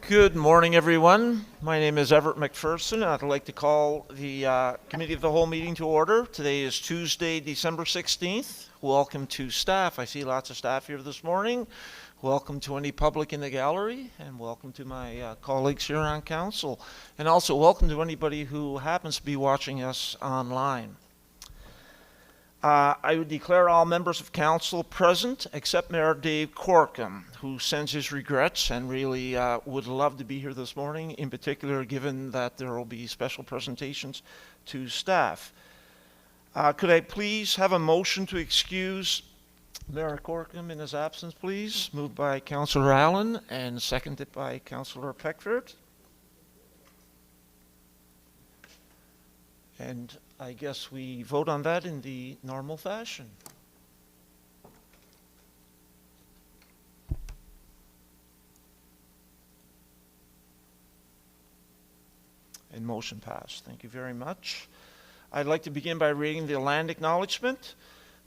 Good morning, everyone. My name is Everett McPherson, and I'd like to call the Committee of the Whole meeting to order. Today is Tuesday, December 16th. Welcome to staff. I see lots of staff here this morning. Welcome to any public in the gallery, and welcome to my colleagues here on council. And also welcome to anybody who happens to be watching us online. I would declare all members of council present except Mayor Dave Corkum, who sends his regrets and really would love to be here this morning, in particular given that there will be special presentations to staff. Could I please have a motion to excuse Mayor Corkum in his absence, please? Moved by Councillor Allen and seconded by Councillor Peckford. And I guess we vote on that in the normal fashion. And motion passed. Thank you very much. I'd like to begin by reading the land acknowledgement.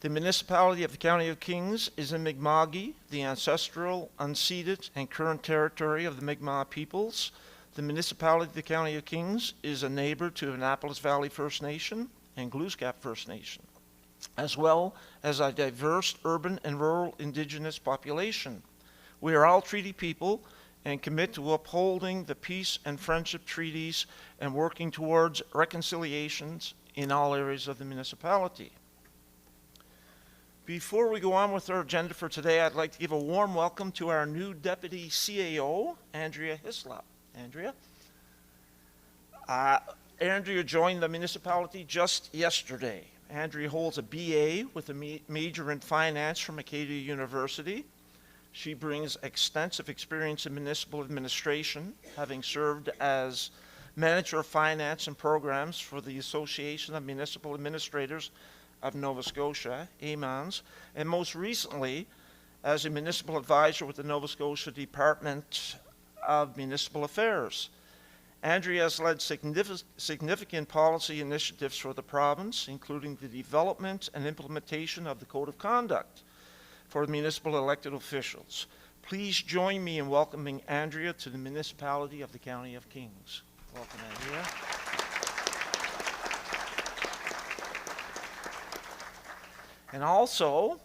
The municipality of the County of Kings is in Mi'kma'ki, the ancestral, unceded, and current territory of the Mi'kmaq peoples. The municipality of the County of Kings is a neighbor to Annapolis Valley First Nation and Glooscap First Nation, as well as a diverse urban and rural indigenous population. We are all treaty people and commit to upholding the peace and friendship treaties and working towards reconciliations in all areas of the municipality. Before we go on with our agenda for today, I'd like to give a warm welcome to our new Deputy CAO, Andrea Hislop. Andrea? Andrea joined the municipality just yesterday. Andrea holds a BA with a major in finance from Acadia University. She brings extensive experience in municipal administration, having served as Manager of Finance and Programs for the Association of Municipal Administrators of Nova Scotia, AMANS, and most recently as a municipal advisor with the Nova Scotia Department of Municipal Affairs. Andrea has led significant policy initiatives for the province, including the development and implementation of the Code of Conduct for municipal elected officials. Please join me in welcoming Andrea to the municipality of the County of Kings. Welcome, Andrea. And also,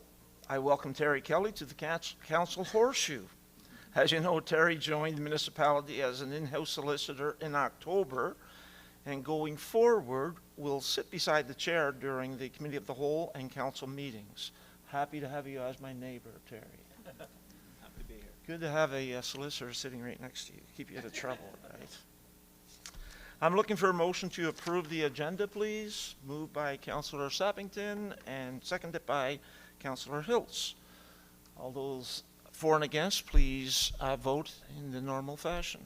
I welcome Terry Kelly to the Council Horseshoe. As you know, Terry joined the municipality as an in-house solicitor in October, and going forward, will sit beside the chair during the Committee of the Whole and council meetings. Happy to have you as my neighbor, Terry. Happy to be here. Good to have a solicitor sitting right next to you. Keep you out of trouble, right? I'm looking for a motion to approve the agenda, please. Moved by Councillor Sappington and seconded by Councillor Hiltz. All those for and against, please vote in the normal fashion.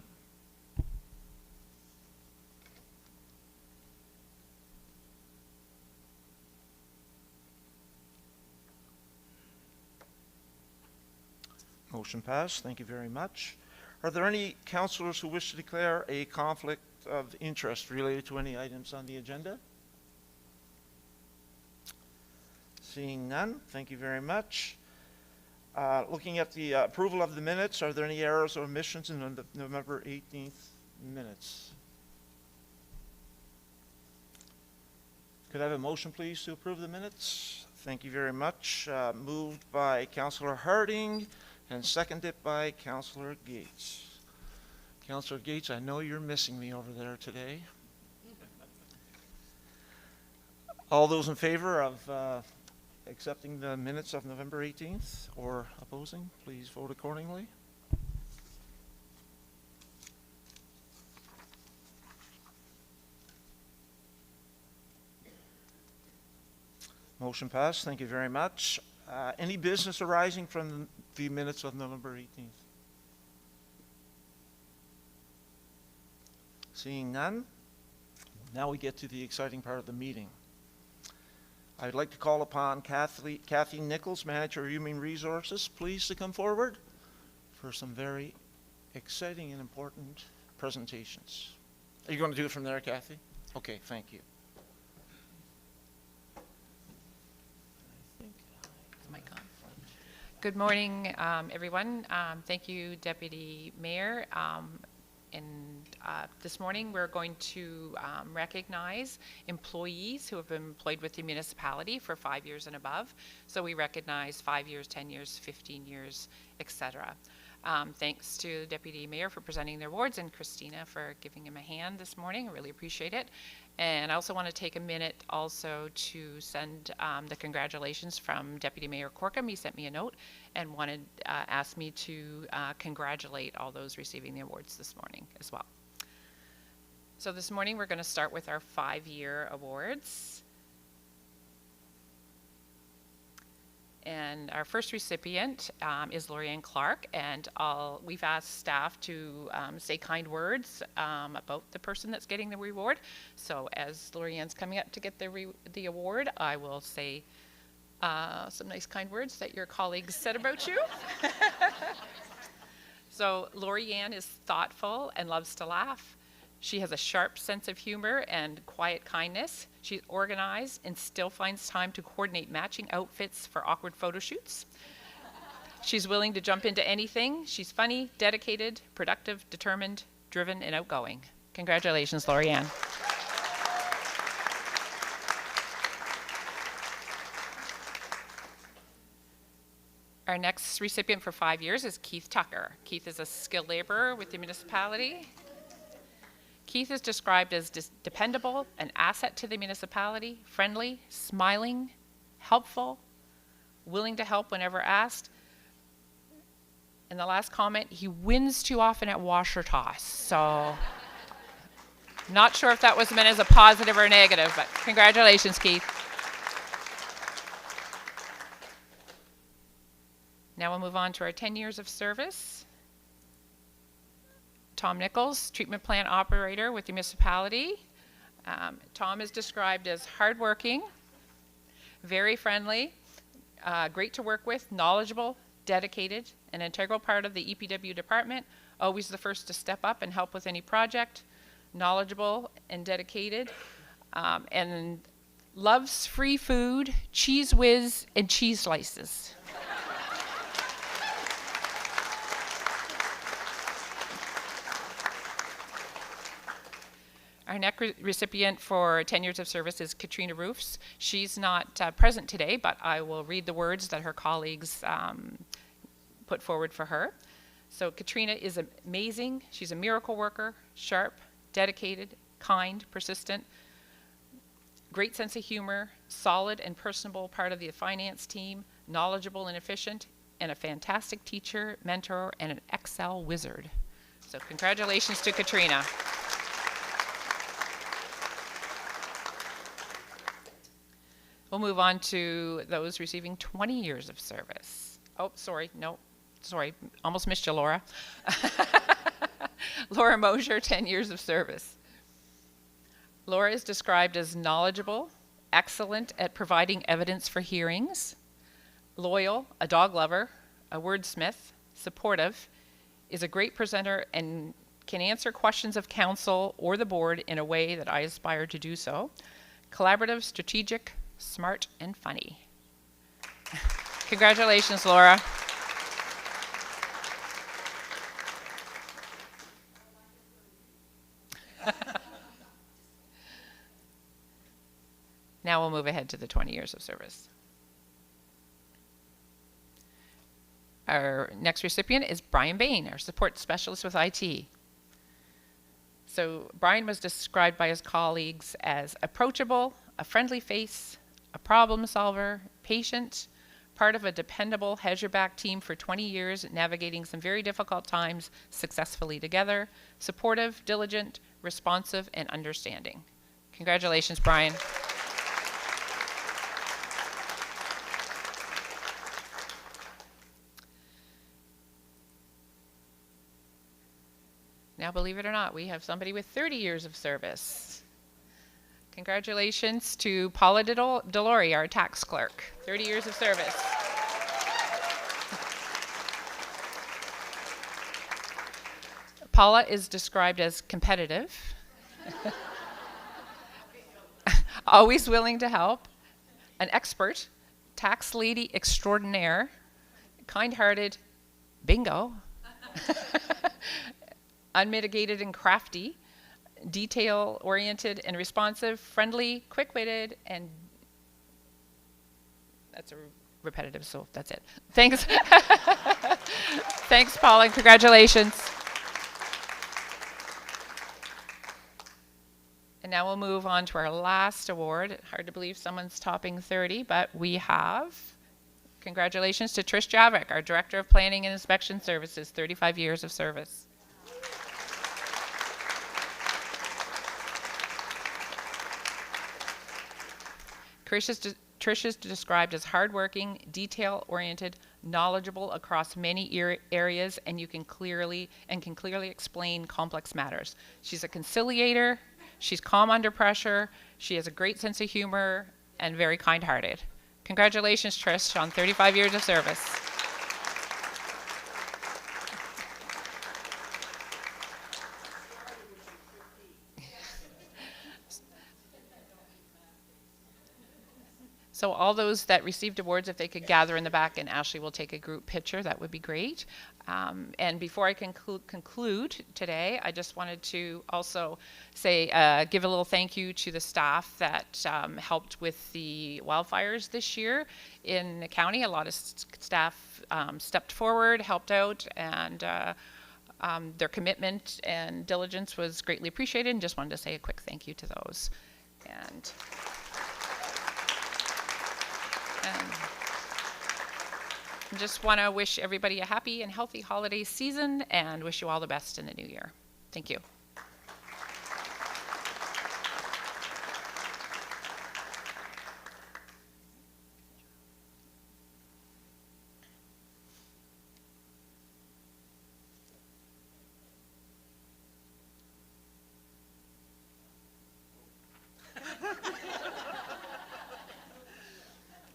Motion passed. Thank you very much. Are there any councillors who wish to declare a conflict of interest related to any items on the agenda? Seeing none, thank you very much. Looking at the approval of the minutes, are there any errors or omissions in the November 18th minutes? Could I have a motion, please, to approve the minutes? Thank you very much. Moved by Councillor Harding and seconded by Councillor Gates. Councillor Gates, I know you're missing me over there today. All those in favor of accepting the minutes of November 18th or opposing, please vote accordingly. Motion passed. Thank you very much. Any business arising from the minutes of November 18th? Seeing none, now we get to the exciting part of the meeting. I'd like to call upon Kathy Nichols, Manager of Human Resources, please to come forward for some very exciting and important presentations. Are you going to do it from there, Kathy? Okay, thank you. Good morning, everyone. Thank you, Deputy Mayor. This morning we're going to recognize employees who have been employed with the municipality for 5 years and above. So we recognize 5 years, 10 years, 15 years, etc. Thanks to the Deputy Mayor for presenting their awards and Christina for giving him a hand this morning. I really appreciate it. And I also want to take a minute also to send the congratulations from Deputy Mayor Corkum. He sent me a note and asked me to congratulate all those receiving the awards this morning as well. So this morning we're going to start with our 5-year awards. And our first recipient is Lorianne Clark, and we've asked staff to say kind words about the person that's getting the reward. So as Lorianne's coming up to get the award, I will say some nice kind words that your colleagues said about you. So Lorianne is thoughtful and loves to laugh. She has a sharp sense of humor and quiet kindness. She's organized and still finds time to coordinate matching outfits for awkward photo shoots. She's willing to jump into anything. She's funny, dedicated, productive, determined, driven, and outgoing. Congratulations, Lorianne. Our next recipient for 5 years is Keith Tucker. Keith is a skilled laborer with the municipality. Keith is described as dependable, an asset to the municipality, friendly, smiling, helpful, willing to help whenever asked. And the last comment, he wins too often at washer toss. So not sure if that was meant as a positive or negative, but congratulations, Keith. Now we'll move on to our 10 years of service. Tom Nichols, treatment plant operator with the municipality. Tom is described as hardworking, very friendly, great to work with, knowledgeable, dedicated, an integral part of the EPW department, always the first to step up and help with any project, knowledgeable and dedicated, and loves free food, cheese whiz, and cheese slices. Our next recipient for 10 years of service is Katrina Roofs. She's not present today, but I will read the words that her colleagues put forward for her. So Katrina is amazing. She's a miracle worker, sharp, dedicated, kind, persistent, great sense of humor, solid and personable part of the finance team, knowledgeable and efficient, and a fantastic teacher, mentor, and an Excel wizard. So congratulations to Katrina. We'll move on to those receiving 20 years of service. Oh, sorry, almost missed you, Laura. Laura Mosier, 10 years of service. Laura is described as knowledgeable, excellent at providing evidence for hearings, loyal, a dog lover, a wordsmith, supportive, is a great presenter and can answer questions of council or the board in a way that I aspire to do so, collaborative, strategic, smart, and funny. Congratulations, Laura. Now we'll move ahead to the 20 years of service. Our next recipient is Brian Bain, our support specialist with IT. So Brian was described by his colleagues as approachable, a friendly face, a problem solver, patient, part of a dependable hedge-your-back team for 20 years, navigating some very difficult times successfully together, supportive, diligent, responsive, and understanding. Congratulations, Brian. Now, believe it or not, we have somebody with 30 years of service. Congratulations to Paula Delory, our tax clerk. 30 years of service. Paula is described as competitive, always willing to help, an expert, tax lady extraordinaire, kind-hearted, bingo, unmitigated and crafty, detail-oriented and responsive, friendly, quick-witted, and that's a repetitive, so that's it. Thanks. Thanks, Paul, and congratulations. And now we'll move on to our last award. Hard to believe someone's topping 30, but we have, congratulations to Trish Javik, our Director of Planning and Inspection Services, 35 years of service. Trish is described as hardworking, detail-oriented, knowledgeable across many areas, and can clearly explain complex matters. She's a conciliator. She's calm under pressure. She has a great sense of humor and very kind-hearted. Congratulations, Trish, on 35 years of service. So all those that received awards, if they could gather in the back, and Ashley will take a group picture, that would be great. And before I conclude today, I just wanted to also say, give a little thank you to the staff that helped with the wildfires this year in the county. A lot of staff stepped forward, helped out, and their commitment and diligence was greatly appreciated, and just wanted to say a quick thank you to those. And just want to wish everybody a happy and healthy holiday season and wish you all the best in the new year. Thank you.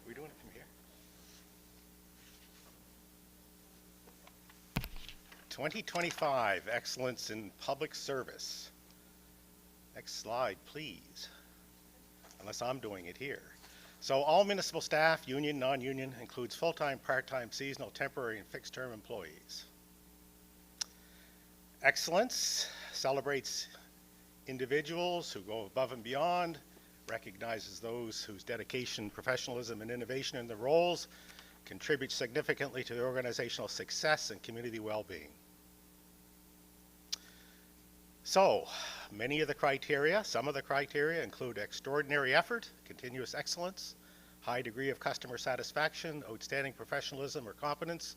We doing it from here? 2025, Excellence in Public Service. Next slide, please. Unless I'm doing it here. So all municipal staff, union, non-union, includes full-time, part-time, seasonal, temporary, and fixed-term employees. Excellence celebrates individuals who go above and beyond, recognizes those whose dedication, professionalism, and innovation in their roles contribute significantly to the organizational success and community well-being. So, some of the criteria include extraordinary effort, continuous excellence, high degree of customer satisfaction, outstanding professionalism or competence,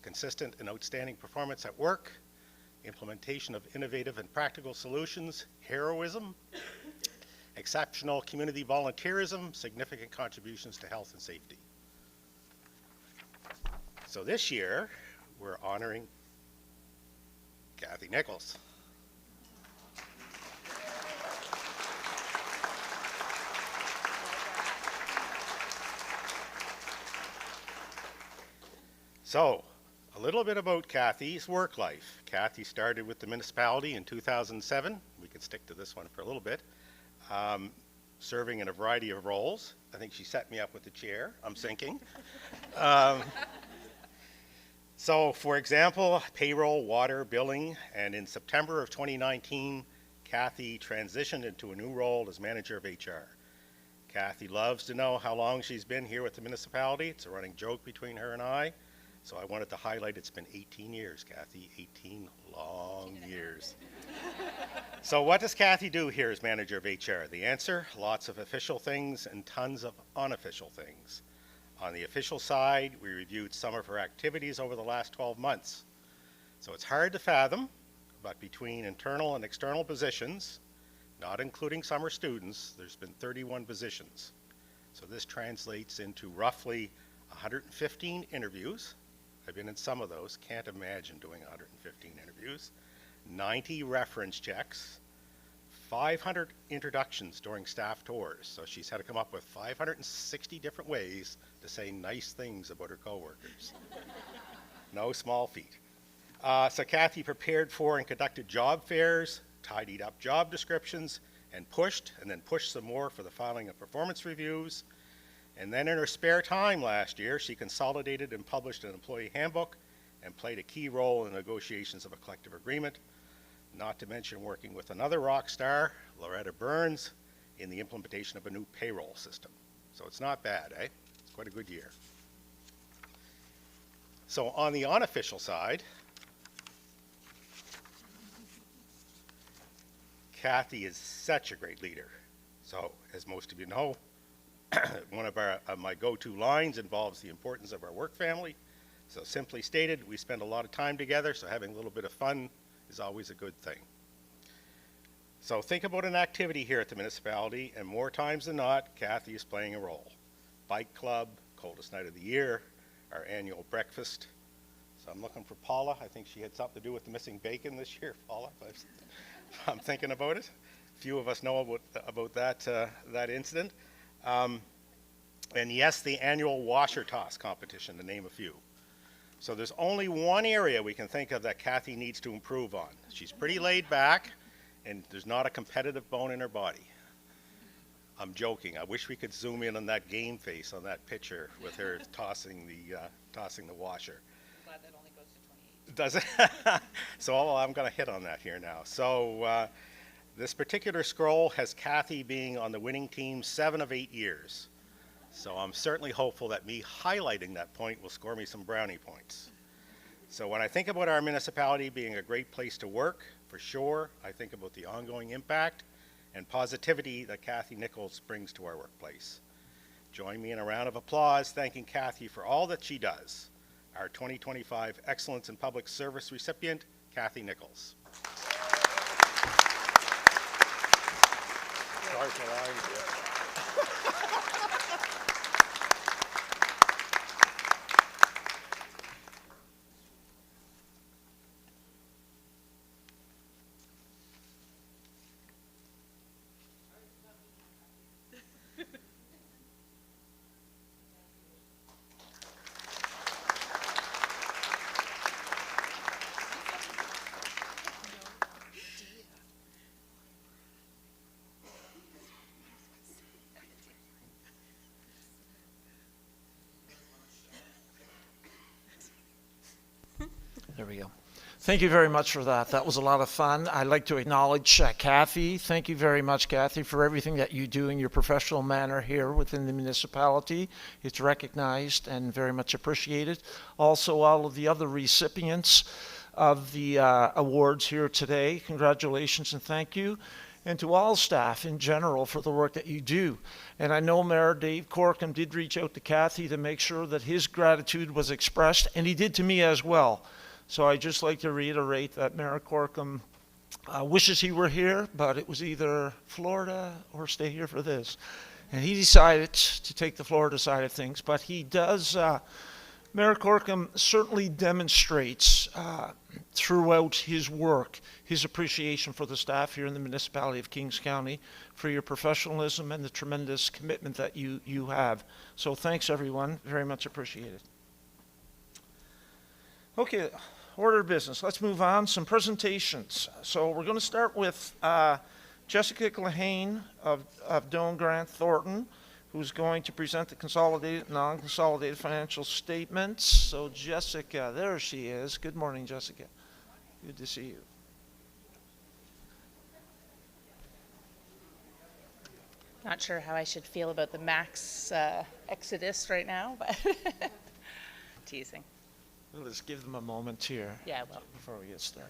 consistent and outstanding performance at work, implementation of innovative and practical solutions, heroism, exceptional community volunteerism, significant contributions to health and safety. So this year, we're honoring Kathy Nichols. So, a little bit about Kathy's work life. Kathy started with the municipality in 2007. We can stick to this one for a little bit. Serving in a variety of roles. I think she set me up with the chair, I'm sinking. So, for example, payroll, water, billing, and in September of 2019, Kathy transitioned into a new role as manager of HR. Kathy loves to know how long she's been here with the municipality. It's a running joke between her and I. So I wanted to highlight it's been 18 years, Kathy, 18 long years. So what does Kathy do here as manager of HR? The answer, lots of official things and tons of unofficial things. On the official side, we reviewed some of her activities over the last 12 months. So it's hard to fathom, but between internal and external positions, not including summer students, there's been 31 positions. So this translates into roughly 115 interviews. I've been in some of those, can't imagine doing 115 interviews, 90 reference checks, 500 introductions during staff tours. So she's had to come up with 560 different ways to say nice things about her coworkers. No small feat. So Kathy prepared for and conducted job fairs, tidied up job descriptions, and then pushed some more for the filing of performance reviews. And then in her spare time last year, she consolidated and published an employee handbook and played a key role in the negotiations of a collective agreement. not to mention working with another rock star, Loretta Burns, in the implementation of a new payroll system. So it's not bad, eh? It's quite a good year. So on the unofficial side, Kathy is such a great leader. So as most of you know, one of my go-to lines involves the importance of our work family. So simply stated, we spend a lot of time together, so having a little bit of fun is always a good thing. So think about an activity here at the municipality, and more times than not, Kathy is playing a role. Bike club, coldest night of the year, our annual breakfast. So I'm looking for Paula. I think she had something to do with the missing bacon this year, Paula. I'm thinking about it. Few of us know about that incident. And yes, the annual washer toss competition, to name a few. So there's only one area we can think of that Kathy needs to improve on. She's pretty laid back, and there's not a competitive bone in her body. I'm joking. I wish we could zoom in on that game face on that picture with her tossing the washer. I'm glad that only goes to 28. Does it? So I'm going to hit on that here now. So this particular scroll has Kathy being on the winning team 7 of 8 years. So I'm certainly hopeful that me highlighting that point will score me some brownie points. So when I think about our municipality being a great place to work, for sure, I think about the ongoing impact and positivity that Kathy Nichols brings to our workplace. Join me in a round of applause thanking Kathy for all that she does. Our 2025 Excellence in Public Service recipient, Kathy Nichols. Sorry for lying to you. There we go. Thank you very much for that. That was a lot of fun. I'd like to acknowledge Kathy. Thank you very much, Kathy, for everything that you do in your professional manner here within the municipality. It's recognized and very much appreciated. Also, all of the other recipients of the awards here today, congratulations and thank you. And to all staff in general for the work that you do. And I know Mayor Dave Corkum did reach out to Kathy to make sure that his gratitude was expressed, and he did to me as well. So I'd just like to reiterate that Mayor Corkum wishes he were here, but it was either Florida or stay here for this. And he decided to take the Florida side of things, but he does, Mayor Corkum certainly demonstrates throughout his work his appreciation for the staff here in the municipality of Kings County, for your professionalism and the tremendous commitment that you have. So thanks everyone, very much appreciated. Okay, order of business. Let's move on. Some presentations. So we're going to start with Jessica Glahane of Doane Grant Thornton, who's going to present the consolidated and non-consolidated financial statements. So Jessica, there she is. Good morning, Jessica. Good to see you. Not sure how I should feel about the max exodus right now, but teasing. Well, let's give them a moment here. Yeah, well. Before we get started.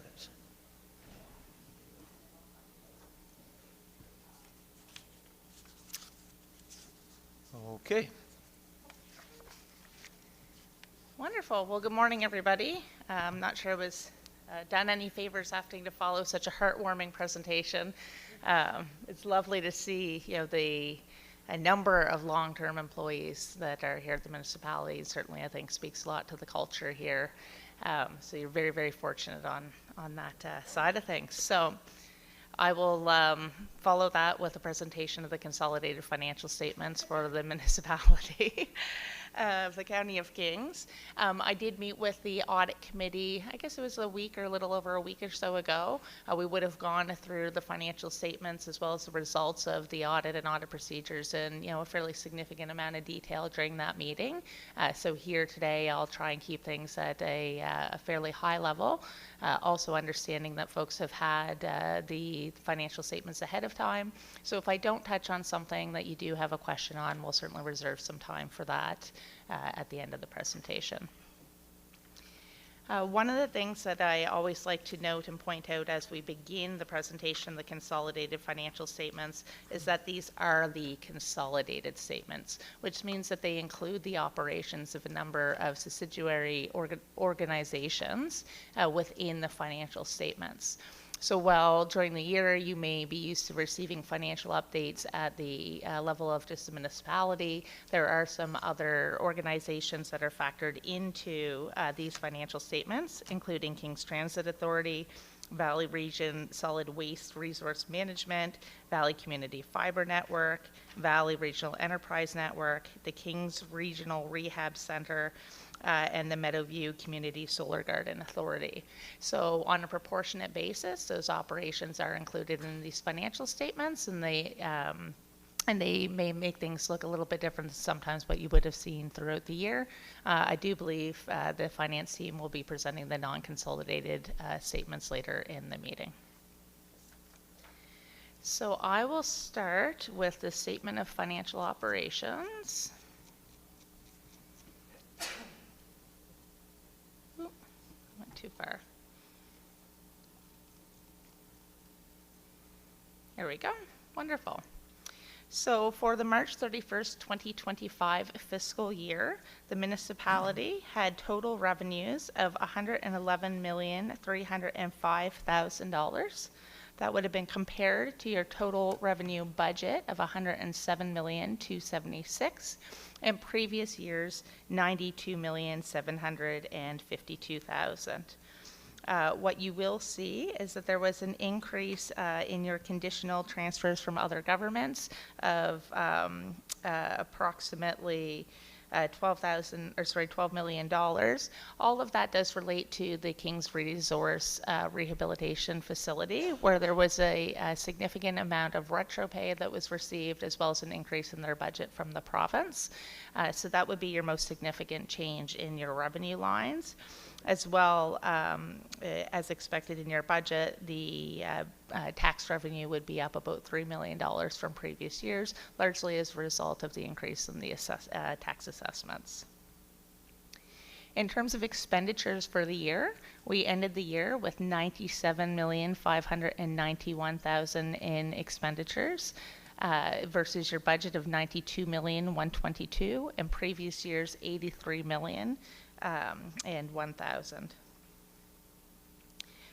Okay. Wonderful. Well, good morning, everybody. I'm not sure I was done any favors having to follow such a heartwarming presentation. It's lovely to see, a number of long-term employees that are here at the municipality. Certainly, I think, speaks a lot to the culture here. So you're very, very fortunate on that side of things. So I will follow that with a presentation of the consolidated financial statements for the municipality of the County of Kings. I did meet with the audit committee, I guess it was a week or a little over a week or so ago. We would have gone through the financial statements as well as the results of the audit and audit procedures in a fairly significant amount of detail during that meeting. So here today I'll try and keep things at a fairly high level Also understanding that folks have had the financial statements ahead of time. So if I don't touch on something that you do have a question on, we'll certainly reserve some time for that at the end of the presentation. One of the things that I always like to note and point out as we begin the presentation of the consolidated financial statements is that these are the consolidated statements, which means that they include the operations of a number of subsidiary organizations within the financial statements. So while during the year you may be used to receiving financial updates at the level of just a municipality, there are some other organizations that are factored into these financial statements, including King's Transit Authority, Valley Region Solid Waste Resource Management, Valley Community Fiber Network, Valley Regional Enterprise Network, the King's Regional Rehab Center, and the Meadowview Community Solar Garden Authority. So on a proportionate basis, those operations are included in these financial statements, and they may make things look a little bit different than sometimes what you would have seen throughout the year. I do believe the finance team will be presenting the non-consolidated statements later in the meeting. So I will start with the Statement of Financial Operations. Went too far. There we go. Wonderful. So for the March 31st, 2025 fiscal year, the municipality had total revenues of $111,305,000. That would have been compared to your total revenue budget of $107,276,000 and previous year's $92,752,000. What you will see is that there was an increase in your conditional transfers from other governments of approximately $12 million. All of that does relate to the King's Resource Rehabilitation Facility, where there was a significant amount of retro pay that was received, as well as an increase in their budget from the province. So that would be your most significant change in your revenue lines. As well, as expected in your budget, the tax revenue would be up about $3 million from previous years, largely as a result of the increase in the tax assessments. In terms of expenditures for the year, we ended the year with $97,591,000 in expenditures. Versus your budget of $92,122,000 and previous year's $83,000,000 and $1,000.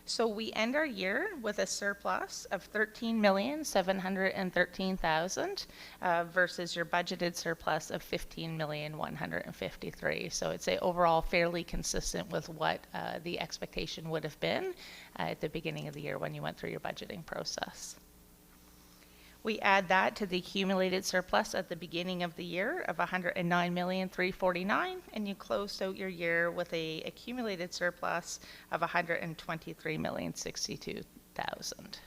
So we end our year with a surplus of $13,713,000 versus your budgeted surplus of $15,153,000. So it's overall fairly consistent with what the expectation would have been at the beginning of the year when you went through your budgeting process. We add that to the accumulated surplus at the beginning of the year of $109,349,000, and you closed out your year with a accumulated surplus of $123,062,000.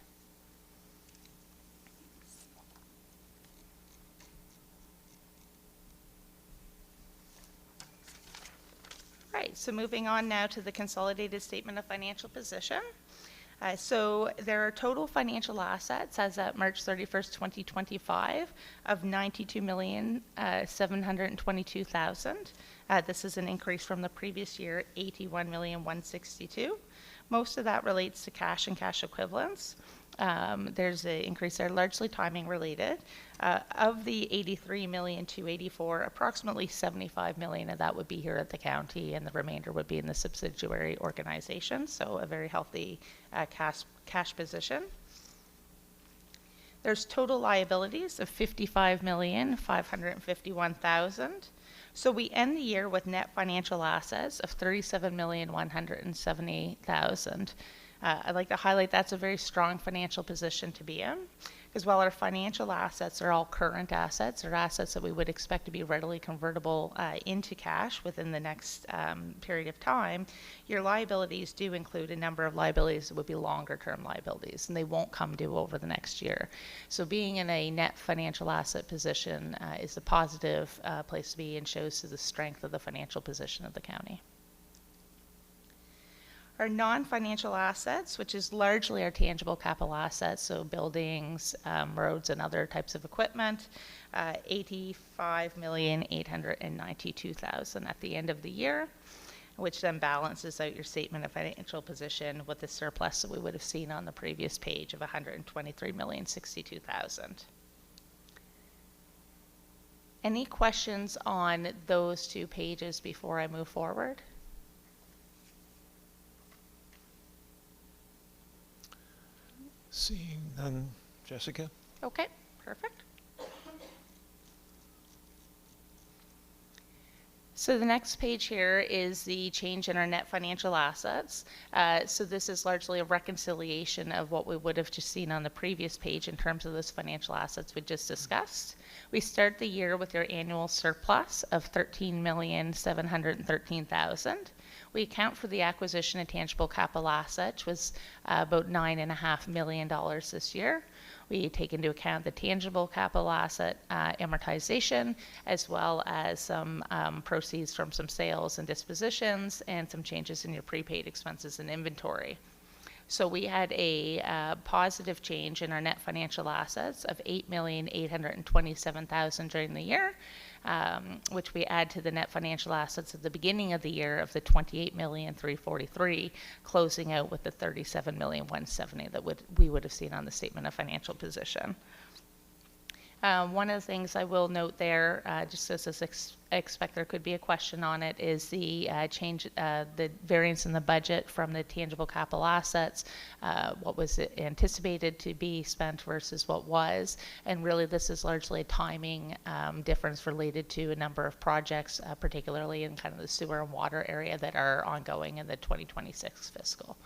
Right, so moving on now to the Consolidated Statement of Financial Position. So there are total financial assets as at March 31st, 2025 of $92,722,000. This is an increase from the previous year, $81,162,000. Most of that relates to cash and cash equivalents. There's an increase there, largely timing related. Of the $83,284,000, approximately $75 million of that would be here at the county, and the remainder would be in the subsidiary organization. So a very healthy cash position. There's total liabilities of $55,551,000. So we end the year with net financial assets of $37,170,000. I'd like to highlight that's a very strong financial position to be in, because while our financial assets are all current assets, or assets that we would expect to be readily convertible into cash within the next period of time, your liabilities do include a number of liabilities that would be longer term liabilities, and they won't come due over the next year. So being in a net financial asset position is a positive place to be and shows to the strength of the financial position of the county. Our non-financial assets, which is largely our tangible capital assets, so buildings, roads, and other types of equipment, $85,892,000 at the end of the year, which then balances out your statement of financial position with the surplus that we would have seen on the previous page of $123,062,000. Any questions on those two pages before I move forward? Seeing none. Jessica? Okay, perfect. So the next page here is the change in our net financial assets. So this is largely a reconciliation of what we would have just seen on the previous page in terms of those financial assets we just discussed. We start the year with our annual surplus of $13,713,000. We account for the acquisition of tangible capital assets, which was about $9.5 million this year. We take into account the tangible capital asset amortization, as well as some proceeds from some sales and dispositions, and some changes in your prepaid expenses and inventory. So we had a positive change in our net financial assets of $8,827,000 during the year, which we add to the net financial assets at the beginning of the year of the $28,343,000, closing out with the $37,170,000 that we would have seen on the statement of financial position. One of the things I will note there, just as I expect there could be a question on it, is the change, the variance in the budget from the tangible capital assets, what was anticipated to be spent versus what was. And really this is largely a timing difference related to a number of projects, particularly in kind of the sewer and water area that are ongoing in the 2026 fiscal.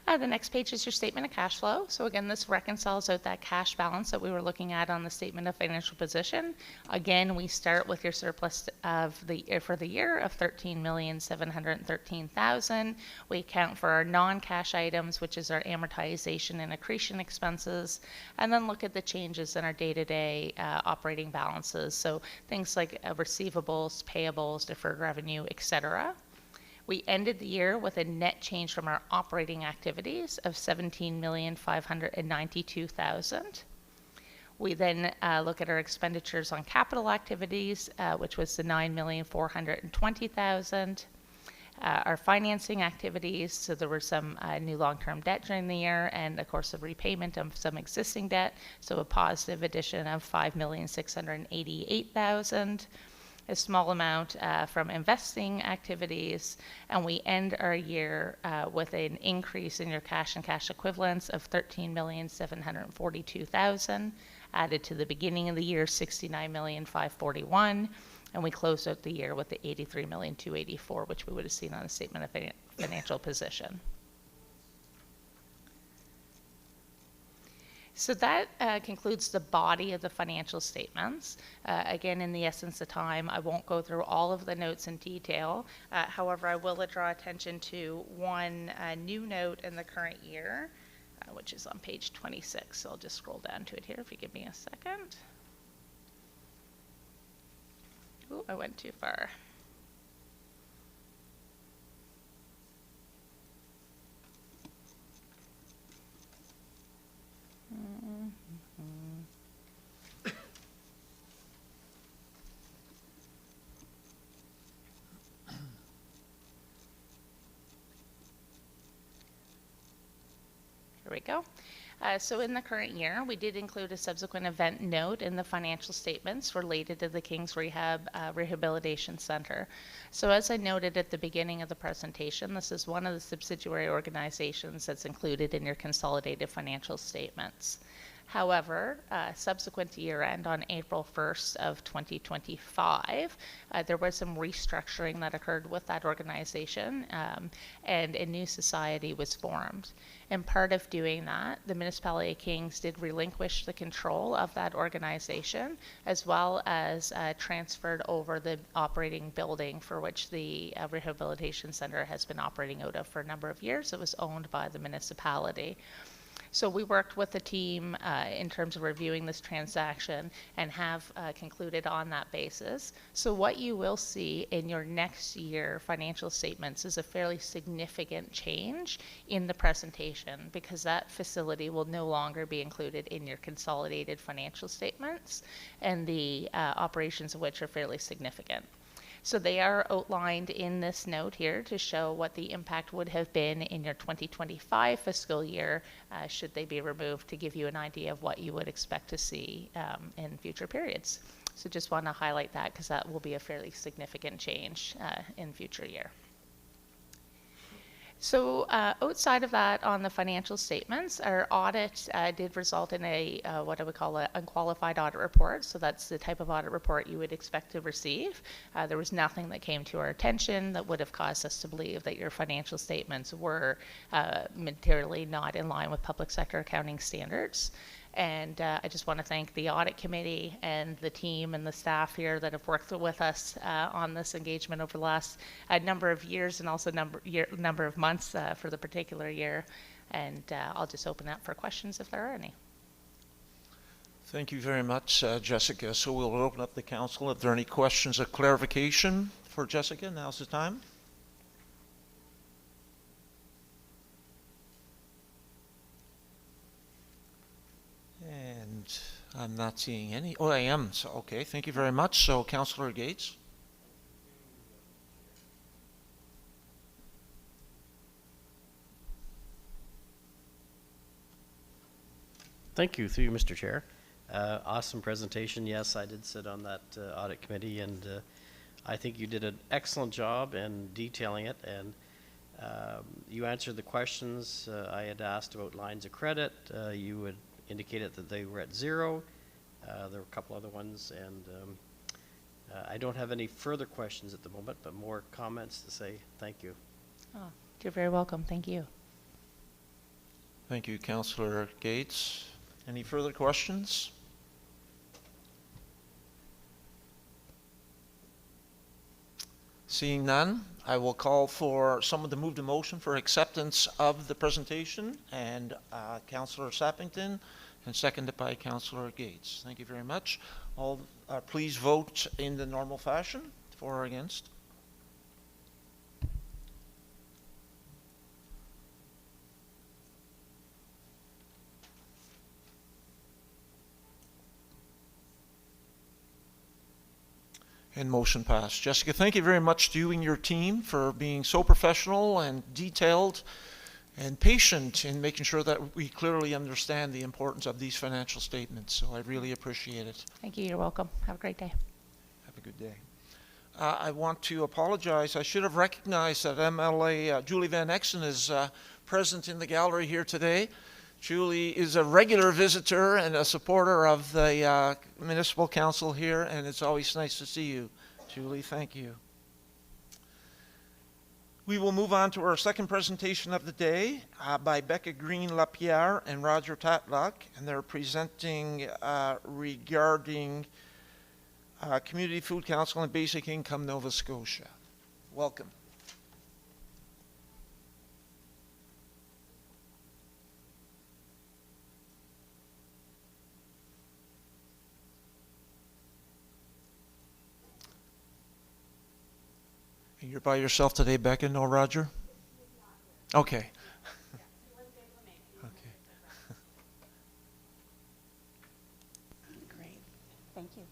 The next page is your statement of cash flow. So again, this reconciles out that cash balance that we were looking at on the statement of financial position. Again, we start with your surplus for the year of $13,713,000. We account for our non-cash items, which is our amortization and accretion expenses, and then look at the changes in our day-to-day operating balances. So things like receivables, payables, deferred revenue, etc. We ended the year with a net change from our operating activities of $17,592,000. We then look at our expenditures on capital activities, which was the $9,420,000. Our financing activities, so there were some new long-term debt during the year, and of course the repayment of some existing debt, so a positive addition of $5,688,000. A small amount from investing activities, and we end our year with an increase in your cash and cash equivalents of $13,742,000, added to the beginning of the year $69,541,000, and we closed out the year with the $83,284,000, which we would have seen on the statement of financial position. So that concludes the body of the financial statements. Again, in the essence of time, I won't go through all of the notes in detail. However, I will draw attention to one new note in the current year, which is on page 26. So I'll just scroll down to it here if you give me a second. Ooh, I went too far. Here we go. So in the current year, we did include a subsequent event note in the financial statements related to the King's Rehabilitation Center. So as I noted at the beginning of the presentation, this is one of the subsidiary organizations that's included in your consolidated financial statements. However, subsequent to year end on April 1st of 2025, there was some restructuring that occurred with that organization, and a new society was formed. And part of doing that, the Municipality of Kings did relinquish the control of that organization, as well as transferred over the operating building for which the Rehabilitation Center has been operating out of for a number of years. It was owned by the municipality. So we worked with the team in terms of reviewing this transaction and have concluded on that basis. So what you will see in your next year financial statements is a fairly significant change in the presentation, because that facility will no longer be included in your consolidated financial statements, and the operations of which are fairly significant. So they are outlined in this note here to show what the impact would have been in your 2025 fiscal year should they be removed, to give you an idea of what you would expect to see in future periods. So just want to highlight that, because that will be a fairly significant change in future year. So outside of that, on the financial statements, our audit did result in a what I would call an unqualified audit report. So that's the type of audit report you would expect to receive. There was nothing that came to our attention that would have caused us to believe that your financial statements were materially not in line with public sector accounting standards. And I just want to thank the audit committee and the team and the staff here that have worked with us on this engagement over the last number of years, and also number of months for the particular year. And I'll just open up for questions if there are any. Thank you very much, Jessica. So we'll open up the council. If there are any questions or clarification for Jessica, now's the time. And I'm not seeing any. Oh, I am. So, okay, thank you very much. So, Councillor Gates. Thank you, through you, Mr. Chair. Awesome presentation. Yes, I did sit on that audit committee, and I think you did an excellent job in detailing it, and you answered the questions I had asked about lines of credit. You had indicated that they were at 0. There were a couple other ones, and I don't have any further questions at the moment, but more comments to say thank you. Oh, you're very welcome. Thank you. Thank you, Councillor Gates. Any further questions? Seeing none, I will call for someone to move the motion for acceptance of the presentation, and Councillor Sappington, and seconded by Councillor Gates. Thank you very much. All, please vote in the normal fashion, for or against. And motion passed. Jessica, thank you very much to you and your team for being so professional and detailed and patient in making sure that we clearly understand the importance of these financial statements. So I really appreciate it. Thank you. You're welcome. Have a great day. Have a good day. I want to apologize. I should have recognized that MLA Julie Van Exen is present in the gallery here today. Julie is a regular visitor and a supporter of the Municipal Council here, and it's always nice to see you. Julie, thank you. We will move on to our second presentation of the day by Becca Green-Lapierre and Roger Tatlock, and they're presenting regarding Community Food Council and Basic Income Nova Scotia. Welcome. You're by yourself today, Becca? No, Roger? Okay. Okay. Great. Thank you.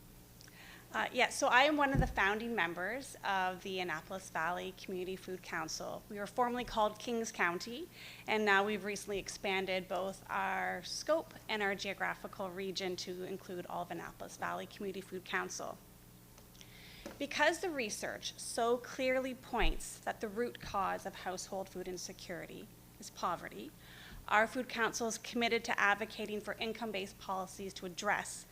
So I am one of the founding members of the Annapolis Valley Community Food Council. We were formerly called Kings County, and now we've recently expanded both our scope and our geographical region to include all of Annapolis Valley Community Food Council. Because the research so clearly points that the root cause of household food insecurity is poverty, our Food Council is committed to advocating for income-based policies to address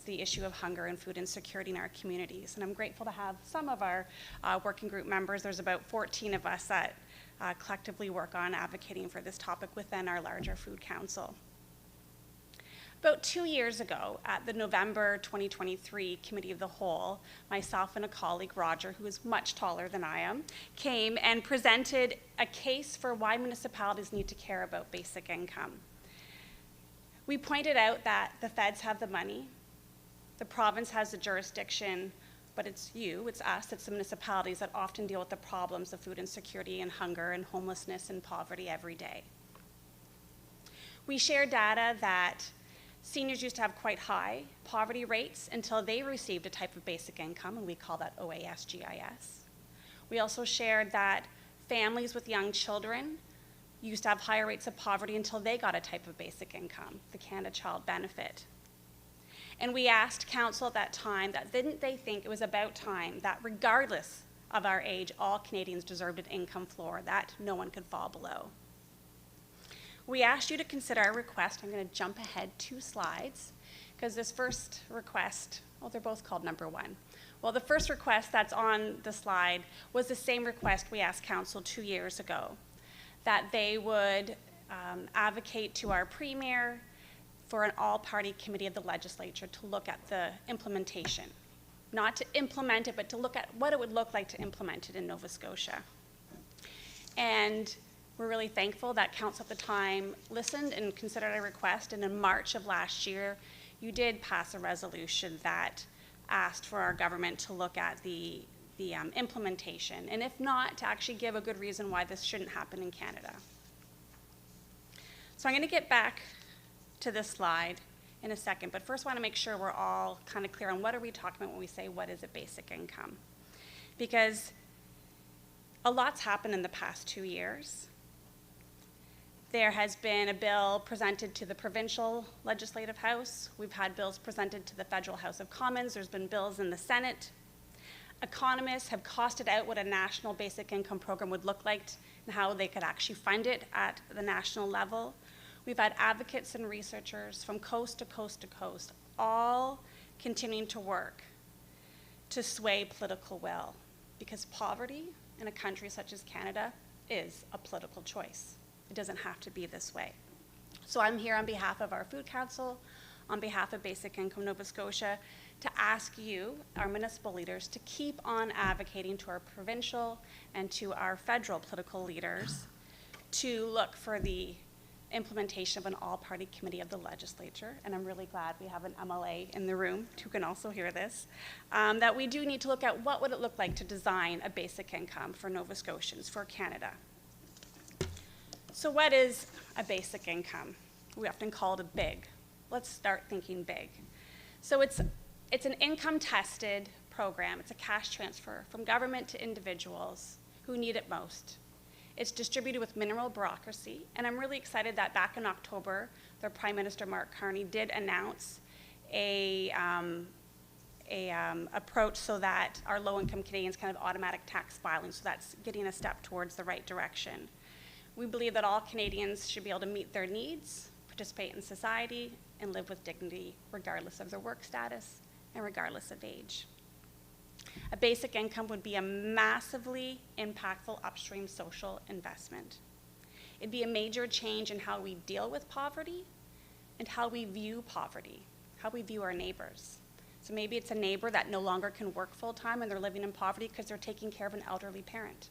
the issue of hunger and food insecurity in our communities. And I'm grateful to have some of our working group members. There's about 14 of us that collectively work on advocating for this topic within our larger Food Council. About 2 years ago, at the November 2023 Committee of the Whole, myself and a colleague, Roger, who is much taller than I am, came and presented a case for why municipalities need to care about basic income. We pointed out that the feds have the money, the province has the jurisdiction, but it's us, it's the municipalities that often deal with the problems of food insecurity and hunger and homelessness and poverty every day. We share data that seniors used to have quite high poverty rates until they received a type of basic income, and we call that OAS-GIS. We also shared that families with young children used to have higher rates of poverty until they got a type of basic income, the Canada Child Benefit. And we asked council at that time that didn't they think it was about time that regardless of our age, all Canadians deserved an income floor that no one could fall below. We asked you to consider our request. I'm going to jump ahead 2 slides because this first request, well, they're both called number 1. Well, the first request that's on the slide was the same request we asked council 2 years ago, that they would advocate to our premier for an all-party committee of the legislature to look at the implementation. Not to implement it, but to look at what it would look like to implement it in Nova Scotia. And we're really thankful that council at the time listened and considered our request, and in March of last year, you did pass a resolution that asked for our government to look at the implementation, and if not, to actually give a good reason why this shouldn't happen in Canada. So I'm going to get back to this slide in a second, but first I want to make sure we're all kind of clear on what are we talking about when we say what is a basic income. Because a lot's happened in the past 2 years. There has been a bill presented to the provincial legislative house. We've had bills presented to the federal House of Commons. There's been bills in the Senate. Economists have costed out what a national basic income program would look like and how they could actually fund it at the national level. We've had advocates and researchers from coast to coast to coast, all continuing to work to sway political will, because poverty in a country such as Canada is a political choice. It doesn't have to be this way. So I'm here on behalf of our Food Council, on behalf of Basic Income Nova Scotia, to ask you, our municipal leaders, to keep on advocating to our provincial and to our federal political leaders to look for the implementation of an all-party committee of the legislature, and I'm really glad we have an MLA in the room who can also hear this, that we do need to look at what would it look like to design a basic income for Nova Scotians, for Canada. So what is a basic income? We often call it big. Let's start thinking big. So it's an income-tested program. It's a cash transfer from government to individuals who need it most. It's distributed with minimal bureaucracy, and I'm really excited that back in October, their Prime Minister Mark Carney did announce a approach so that our low-income Canadians can have automatic tax filing, so that's getting a step towards the right direction. We believe that all Canadians should be able to meet their needs, participate in society, and live with dignity regardless of their work status and regardless of age. A basic income would be a massively impactful upstream social investment. It'd be a major change in how we deal with poverty and how we view poverty, how we view our neighbors. So maybe it's a neighbor that no longer can work full-time and they're living in poverty because they're taking care of an elderly parent.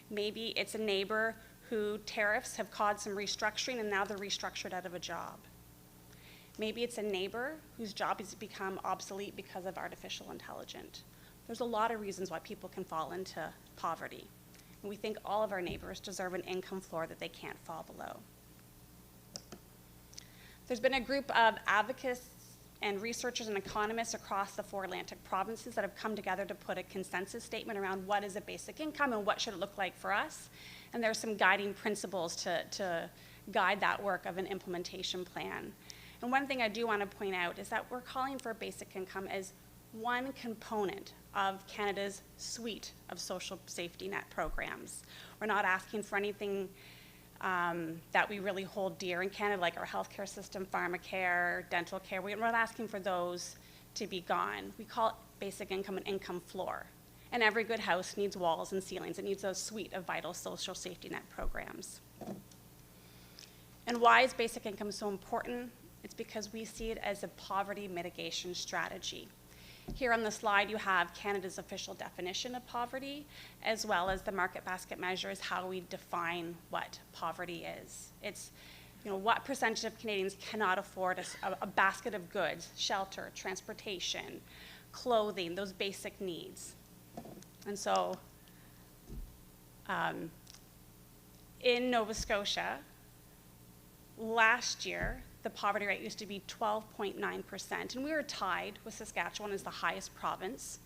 Maybe it's a neighbor who tariffs have caused some restructuring and now they're restructured out of a job. Maybe it's a neighbor whose job has become obsolete because of artificial intelligence. There's a lot of reasons why people can fall into poverty. And we think all of our neighbors deserve an income floor that they can't fall below. There's been a group of advocates and researchers and economists across the 4 Atlantic provinces that have come together to put a consensus statement around what is a basic income and what should it look like for us. And there are some guiding principles to guide that work of an implementation plan. And one thing I do want to point out is that we're calling for a basic income as one component of Canada's suite of social safety net programs. We're not asking for anything that we really hold dear in Canada, like our healthcare system, pharmacare, dental care. We're not asking for those to be gone. We call basic income an income floor. And every good house needs walls and ceilings. It needs a suite of vital social safety net programs. And why is basic income so important? It's because we see it as a poverty mitigation strategy. Here on the slide, you have Canada's official definition of poverty, as well as the market basket measures, how we define what poverty is. It's what percentage of Canadians cannot afford a basket of goods, shelter, transportation, clothing, those basic needs. And so in Nova Scotia, last year, the poverty rate used to be 12.9%, and we were tied with Saskatchewan as the highest province,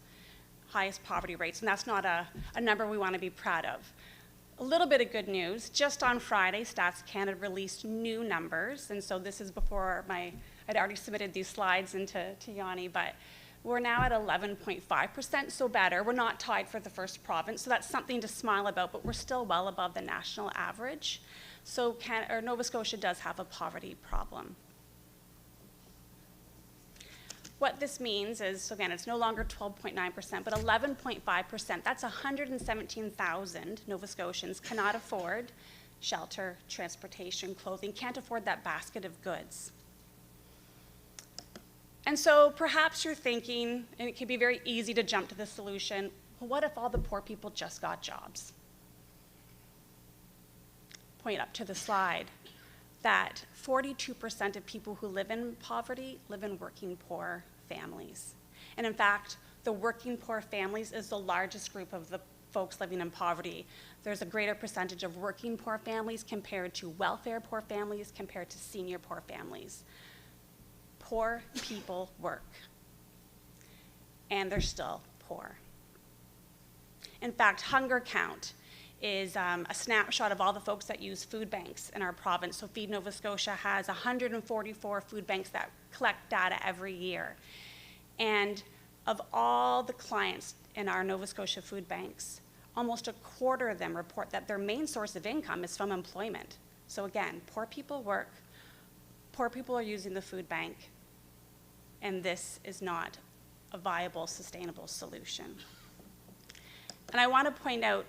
highest poverty rates, and that's not a number we want to be proud of. A little bit of good news, just on Friday, Stats Canada released new numbers, and so this is before I'd already submitted these slides to Yanni, but we're now at 11.5%, so better. We're not tied for the first province, so that's something to smile about, but we're still well above the national average. So Nova Scotia does have a poverty problem. What this means is, so again, it's no longer 12.9%, but 11.5%. That's 117,000 Nova Scotians cannot afford shelter, transportation, clothing, can't afford that basket of goods. And so perhaps you're thinking, and it can be very easy to jump to the solution, well, what if all the poor people just got jobs? Point up to the slide that 42% of people who live in poverty live in working poor families. And in fact, the working poor families is the largest group of the folks living in poverty. There's a greater percentage of working poor families compared to welfare poor families, compared to senior poor families. Poor people work, and they're still poor. In fact, Hunger Count is a snapshot of all the folks that use food banks in our province. So Feed Nova Scotia has 144 food banks that collect data every year. And of all the clients in our Nova Scotia food banks, almost a quarter of them report that their main source of income is from employment. So again, poor people work, poor people are using the food bank, and this is not a viable, sustainable solution. And I want to point out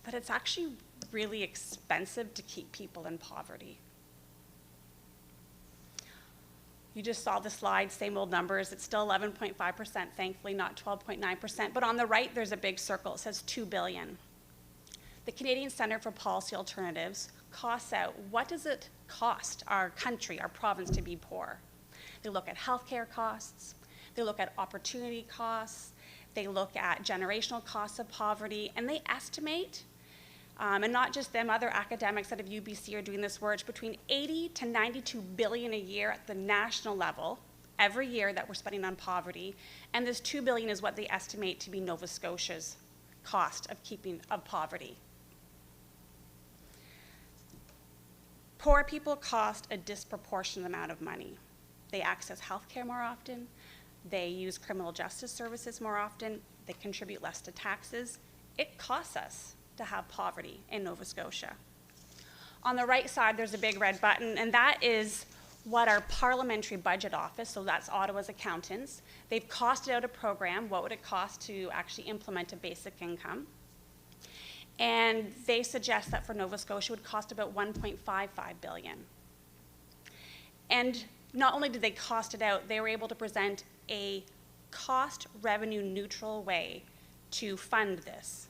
that it's actually really expensive to keep people in poverty. You just saw the slide, same old numbers. It's still 11.5%, thankfully, not 12.9%. But on the right, there's a big circle. It says $2 billion. The Canadian Centre for Policy Alternatives costs out, what does it cost our country, our province, to be poor? They look at healthcare costs. They look at opportunity costs. They look at generational costs of poverty. And they estimate, and not just them, other academics out of UBC are doing this work, between 80 to 92 billion a year at the national level every year that we're spending on poverty, and this 2 billion is what they estimate to be Nova Scotia's cost of poverty. Poor people cost a disproportionate amount of money. They access healthcare more often, they use criminal justice services more often, they contribute less to taxes. It costs us to have poverty in Nova Scotia. On the right side, there's a big red button, and that is what our parliamentary budget office, so that's Ottawa's accountants, they've costed out a program. What would it cost to actually implement a basic income? And they suggest that for Nova Scotia it would cost about $1.55 billion. And not only did they cost it out, they were able to present a cost revenue neutral way to fund this.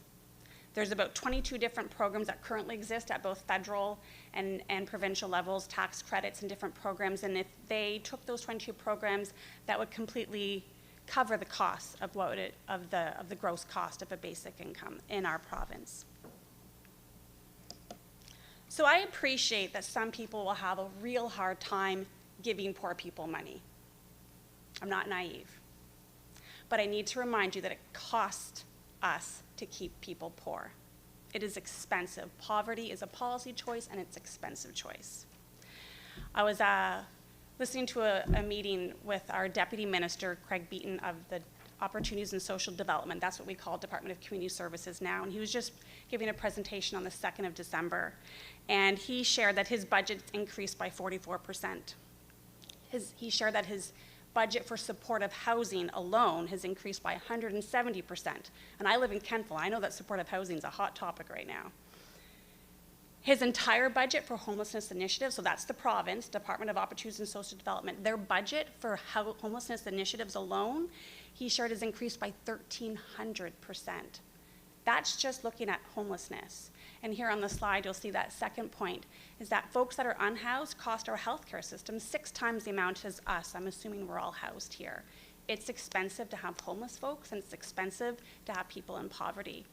There's about 22 different programs that currently exist at both federal and provincial levels, tax credits and different programs, and if they took those 22 programs, that would completely cover the costs of the gross cost of a basic income in our province. So I appreciate that some people will have a real hard time giving poor people money. I'm not naive. But I need to remind you that it costs us to keep people poor. It is expensive. Poverty is a policy choice, and it's an expensive choice. I was listening to a meeting with our Deputy Minister, Craig Beaton, of the Opportunities and Social Development. That's what we call Department of Community Services now. And he was just giving a presentation on the 2nd of December. And he shared that his budget increased by 44%. He shared that his budget for supportive housing alone has increased by 170%. And I live in Kentville. I know that supportive housing is a hot topic right now. His entire budget for homelessness initiatives, so that's the province, Department of Opportunities and Social Development, their budget for homelessness initiatives alone, he shared has increased by 1,300%. That's just looking at homelessness. And here on the slide, you'll see that second point, is that folks that are unhoused cost our healthcare system 6 times the amount as us. I'm assuming we're all housed here. It's expensive to have homeless folks, and it's expensive to have people in poverty.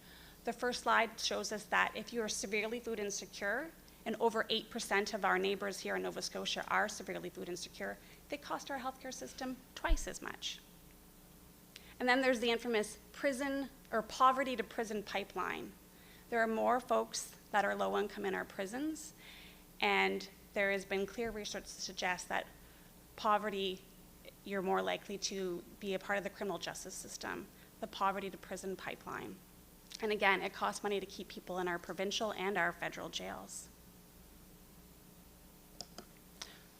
The first slide shows us that if you are severely food insecure, and over 8% of our neighbors here in Nova Scotia are severely food insecure, they cost our healthcare system twice as much. And then there's the infamous prison or poverty to prison pipeline. There are more folks that are low income in our prisons, and there has been clear research to suggest that poverty, you're more likely to be a part of the criminal justice system, the poverty to prison pipeline. And again, it costs money to keep people in our provincial and our federal jails.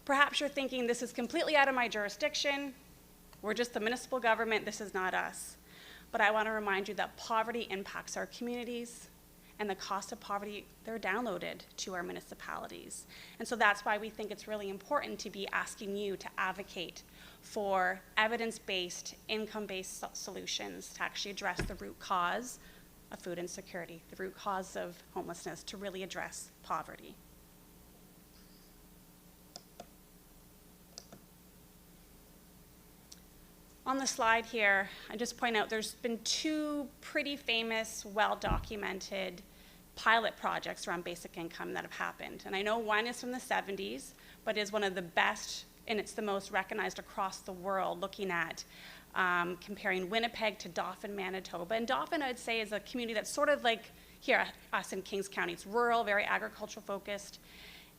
Perhaps you're thinking, this is completely out of my jurisdiction. We're just the municipal government, this is not us. But I want to remind you that poverty impacts our communities, and the cost of poverty, they're downloaded to our municipalities. And so that's why we think it's really important to be asking you to advocate for evidence-based, income-based solutions to actually address the root cause of food insecurity, the root cause of homelessness, to really address poverty. On the slide here, I just point out there's been 2 pretty famous, well-documented pilot projects around basic income that have happened. And I know one is from the 70s, but is one of the best, and it's the most recognized across the world, looking at comparing Winnipeg to Dauphin, Manitoba. And Dauphin, I'd say, is a community that's sort of like here, us in Kings County. It's rural, very agricultural focused.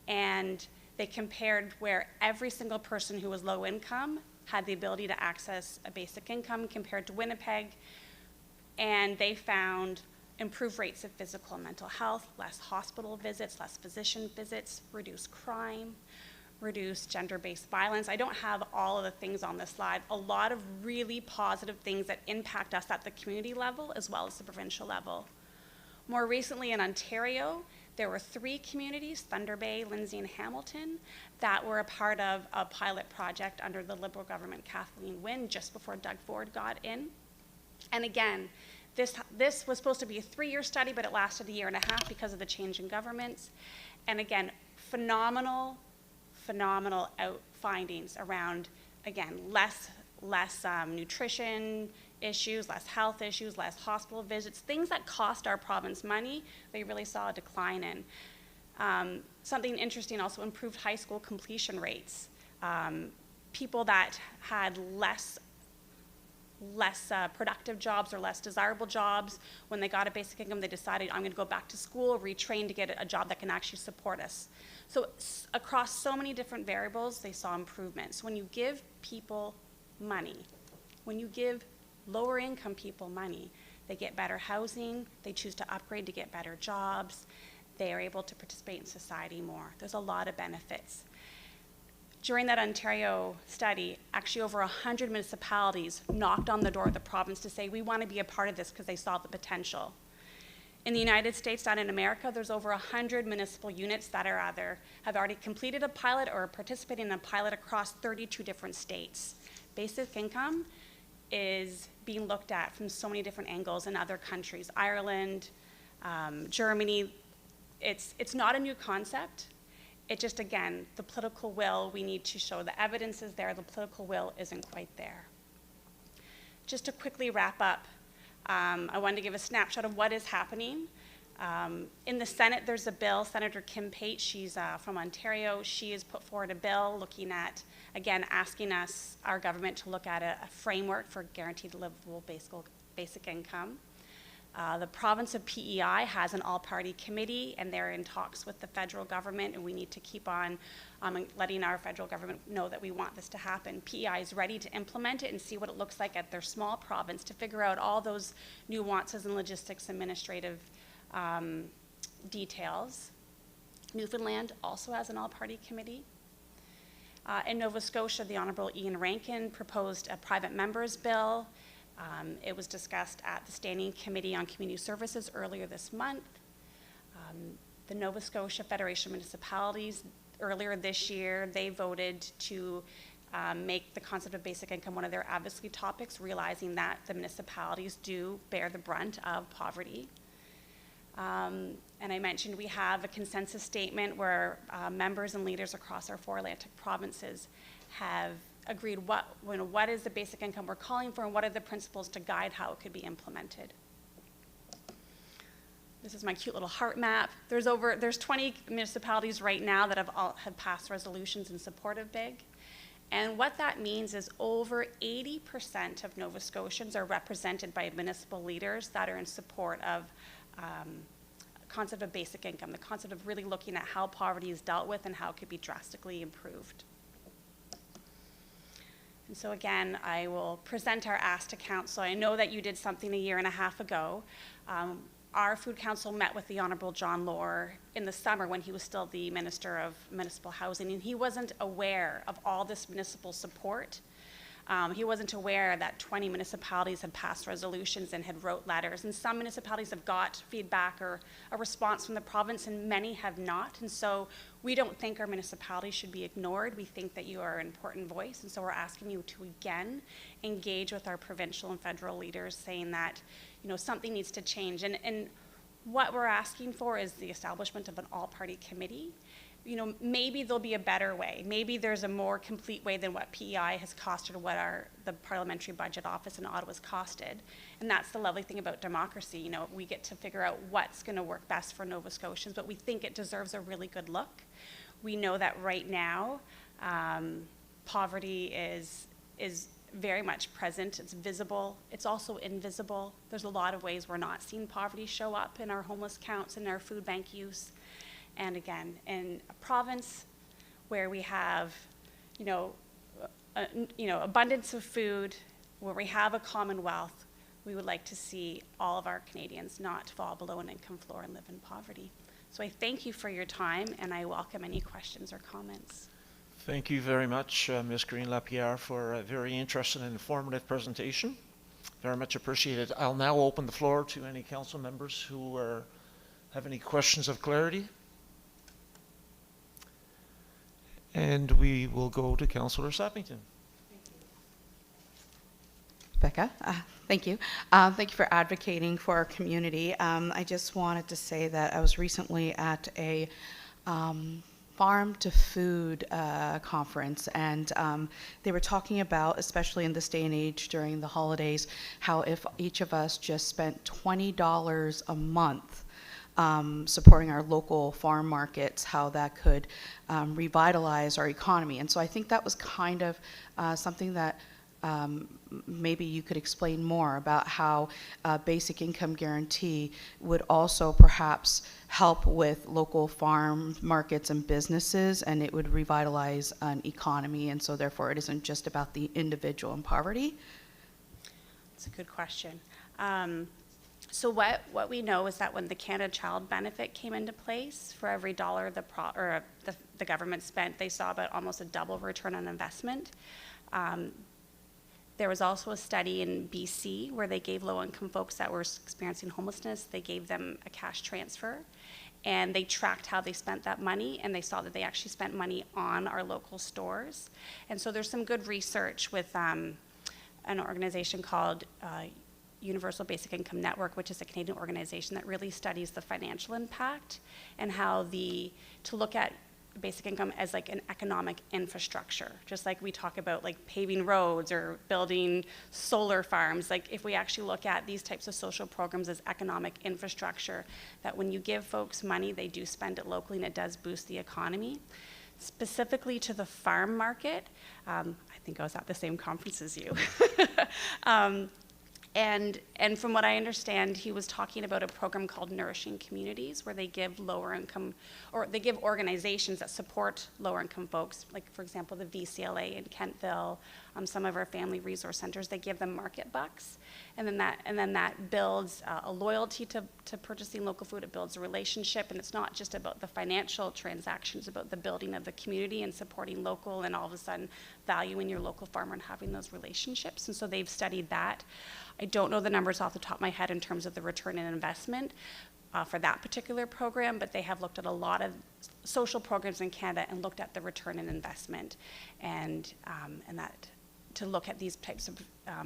And they compared where every single person who was low income had the ability to access a basic income compared to Winnipeg, and they found improved rates of physical and mental health, less hospital visits, less physician visits, reduced crime, reduced gender-based violence. I don't have all of the things on this slide. A lot of really positive things that impact us at the community level as well as the provincial level. More recently in Ontario, there were 3 communities, Thunder Bay, Lindsay, and Hamilton, that were a part of a pilot project under the Liberal government, Kathleen Wynne, just before Doug Ford got in. And again, this was supposed to be a 3-year study, but it lasted a year and a half because of the change in governments. And again, phenomenal findings around, again, less nutrition issues, less health issues, less hospital visits, things that cost our province money, they really saw a decline in. Something interesting also, improved high school completion rates. People that had less productive jobs or less desirable jobs, when they got a basic income, they decided, I'm going to go back to school, retrain to get a job that can actually support us. So across so many different variables, they saw improvements. When you give people money, when you give lower income people money, they get better housing, they choose to upgrade to get better jobs, they are able to participate in society more. There's a lot of benefits. During that Ontario study, actually over 100 municipalities knocked on the door of the province to say, we want to be a part of this because they saw the potential. In the United States, down in America, there's over 100 municipal units that are either have already completed a pilot or are participating in a pilot across 32 different states. Basic income is being looked at from so many different angles in other countries, Ireland, Germany. It's not a new concept. It just, again, the political will, we need to show the evidence is there, the political will isn't quite there. Just to quickly wrap up, I wanted to give a snapshot of what is happening. In the Senate, there's a bill, Senator Kim Pate, she's from Ontario. She has put forward a bill looking at, again, asking us, our government, to look at a framework for guaranteed livable basic income. The province of PEI has an all-party committee, and they're in talks with the federal government, and we need to keep on letting our federal government know that we want this to happen. PEI is ready to implement it and see what it looks like at their small province to figure out all those nuances and logistics, administrative details. Newfoundland also has an all-party committee. In Nova Scotia, the Honourable Ian Rankin proposed a private members bill. It was discussed at the Standing Committee on Community Services earlier this month. The Nova Scotia Federation of Municipalities, earlier this year, they voted to make the concept of basic income one of their advocacy topics, realizing that the municipalities do bear the brunt of poverty. And I mentioned we have a consensus statement where members and leaders across our 4 Atlantic provinces have agreed what is the basic income we're calling for and what are the principles to guide how it could be implemented. This is my cute little heart map. There's 20 municipalities right now that have passed resolutions in support of BIG. And what that means is over 80% of Nova Scotians are represented by municipal leaders that are in support of concept of basic income, the concept of really looking at how poverty is dealt with and how it could be drastically improved. And so again, I will present our ask to council. I know that you did something a year and a half ago. Our food council met with the Honourable John Lohr in the summer when he was still the Minister of Municipal Housing, and he wasn't aware of all this municipal support. He wasn't aware that 20 municipalities had passed resolutions and had wrote letters, and some municipalities have got feedback or a response from the province, and many have not. And so we don't think our municipalities should be ignored. We think that you are an important voice, and so we're asking you to again engage with our provincial and federal leaders, saying that something needs to change. And what we're asking for is the establishment of an all-party committee. Maybe there'll be a better way. Maybe there's a more complete way than what PEI has costed or what the Parliamentary Budget Office in Ottawa has costed. And that's the lovely thing about democracy. We get to figure out what's going to work best for Nova Scotians, but we think it deserves a really good look. We know that right now, poverty is very much present. It's visible. It's also invisible. There's a lot of ways we're not seeing poverty show up in our homeless counts and our food bank use. And again, in a province where we have, abundance of food, where we have a commonwealth, we would like to see all of our Canadians not fall below an income floor and live in poverty. So I thank you for your time, and I welcome any questions or comments. Thank you very much, Ms. Green-Lapierre, for a very interesting and informative presentation. Very much appreciated. I'll now open the floor to any council members who have any questions of clarity. And we will go to Councillor Sappington. Becca, thank you. Thank you for advocating for our community. I just wanted to say that I was recently at a farm to food conference, and they were talking about, especially in this day and age during the holidays, how if each of us just spent $20 a month supporting our local farm markets, how that could revitalize our economy. And so I think that was kind of something that maybe you could explain more about how basic income guarantee would also perhaps help with local farm markets and businesses, and it would revitalize an economy, and so therefore it isn't just about the individual in poverty. That's a good question. So what we know is that when the Canada Child Benefit came into place, for every dollar the government spent, they saw about almost a double return on investment. There was also a study in BC where they gave low-income folks that were experiencing homelessness, they gave them a cash transfer, and they tracked how they spent that money, and they saw that they actually spent money on our local stores. And so there's some good research with an organization called Universal Basic Income Network, which is a Canadian organization that really studies the financial impact and how to look at basic income as like an economic infrastructure, just like we talk about like paving roads or building solar farms. Like if we actually look at these types of social programs as economic infrastructure, that when you give folks money, they do spend it locally and it does boost the economy. Specifically to the farm market, I think I was at the same conference as you. And from what I understand, he was talking about a program called Nourishing Communities, where they give lower income, or they give organizations that support lower income folks, like for example, the VCLA in Kentville, some of our family resource centers, they give them market bucks. And then that builds a loyalty to purchasing local food. It builds a relationship, and it's not just about the financial transactions, about the building of the community and supporting local, and all of a sudden valuing your local farmer and having those relationships. And so they've studied that. I don't know the numbers off the top of my head in terms of the return on investment for that particular program, but they have looked at a lot of social programs in Canada and looked at the return on investment, and that to look at these types of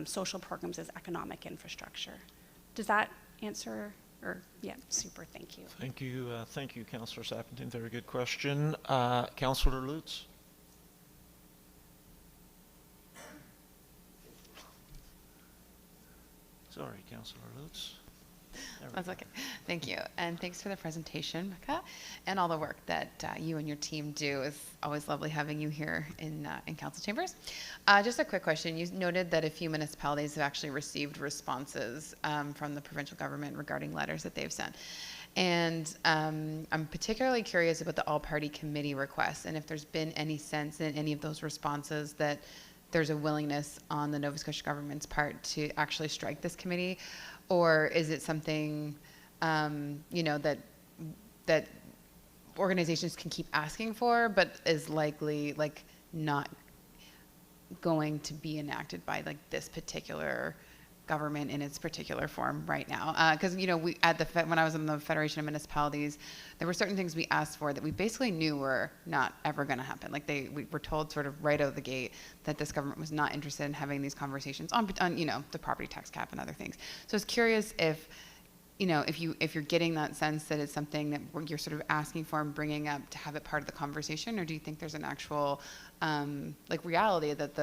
social programs as economic infrastructure. Does that answer Yeah, super, thank you. Thank you, Councillor Sappington. Very good question. Councillor Lutz? Sorry, Councillor Lutz. There we That's go. okay. Thank you. And thanks for the presentation, Becca, and all the work that you and your team do. It's always lovely having you here in council chambers. Just a quick question. You noted that a few municipalities have actually received responses from the provincial government regarding letters that they've sent. And I'm particularly curious about the all-party committee requests, and if there's been any sense in any of those responses that there's a willingness on the Nova Scotia government's part to actually strike this committee, or is it something, that organizations can keep asking for, but is likely not going to be enacted by this particular government in its particular form right now? Because we when I was in the Federation of Municipalities, there were certain things we asked for that we basically knew were not ever going to happen. We were told sort of right out of the gate that this government was not interested in having these conversations on the property tax cap and other things. So I was curious if you're getting that sense that it's something that you're sort of asking for and bringing up to have it part of the conversation, or do you think there's an actual reality that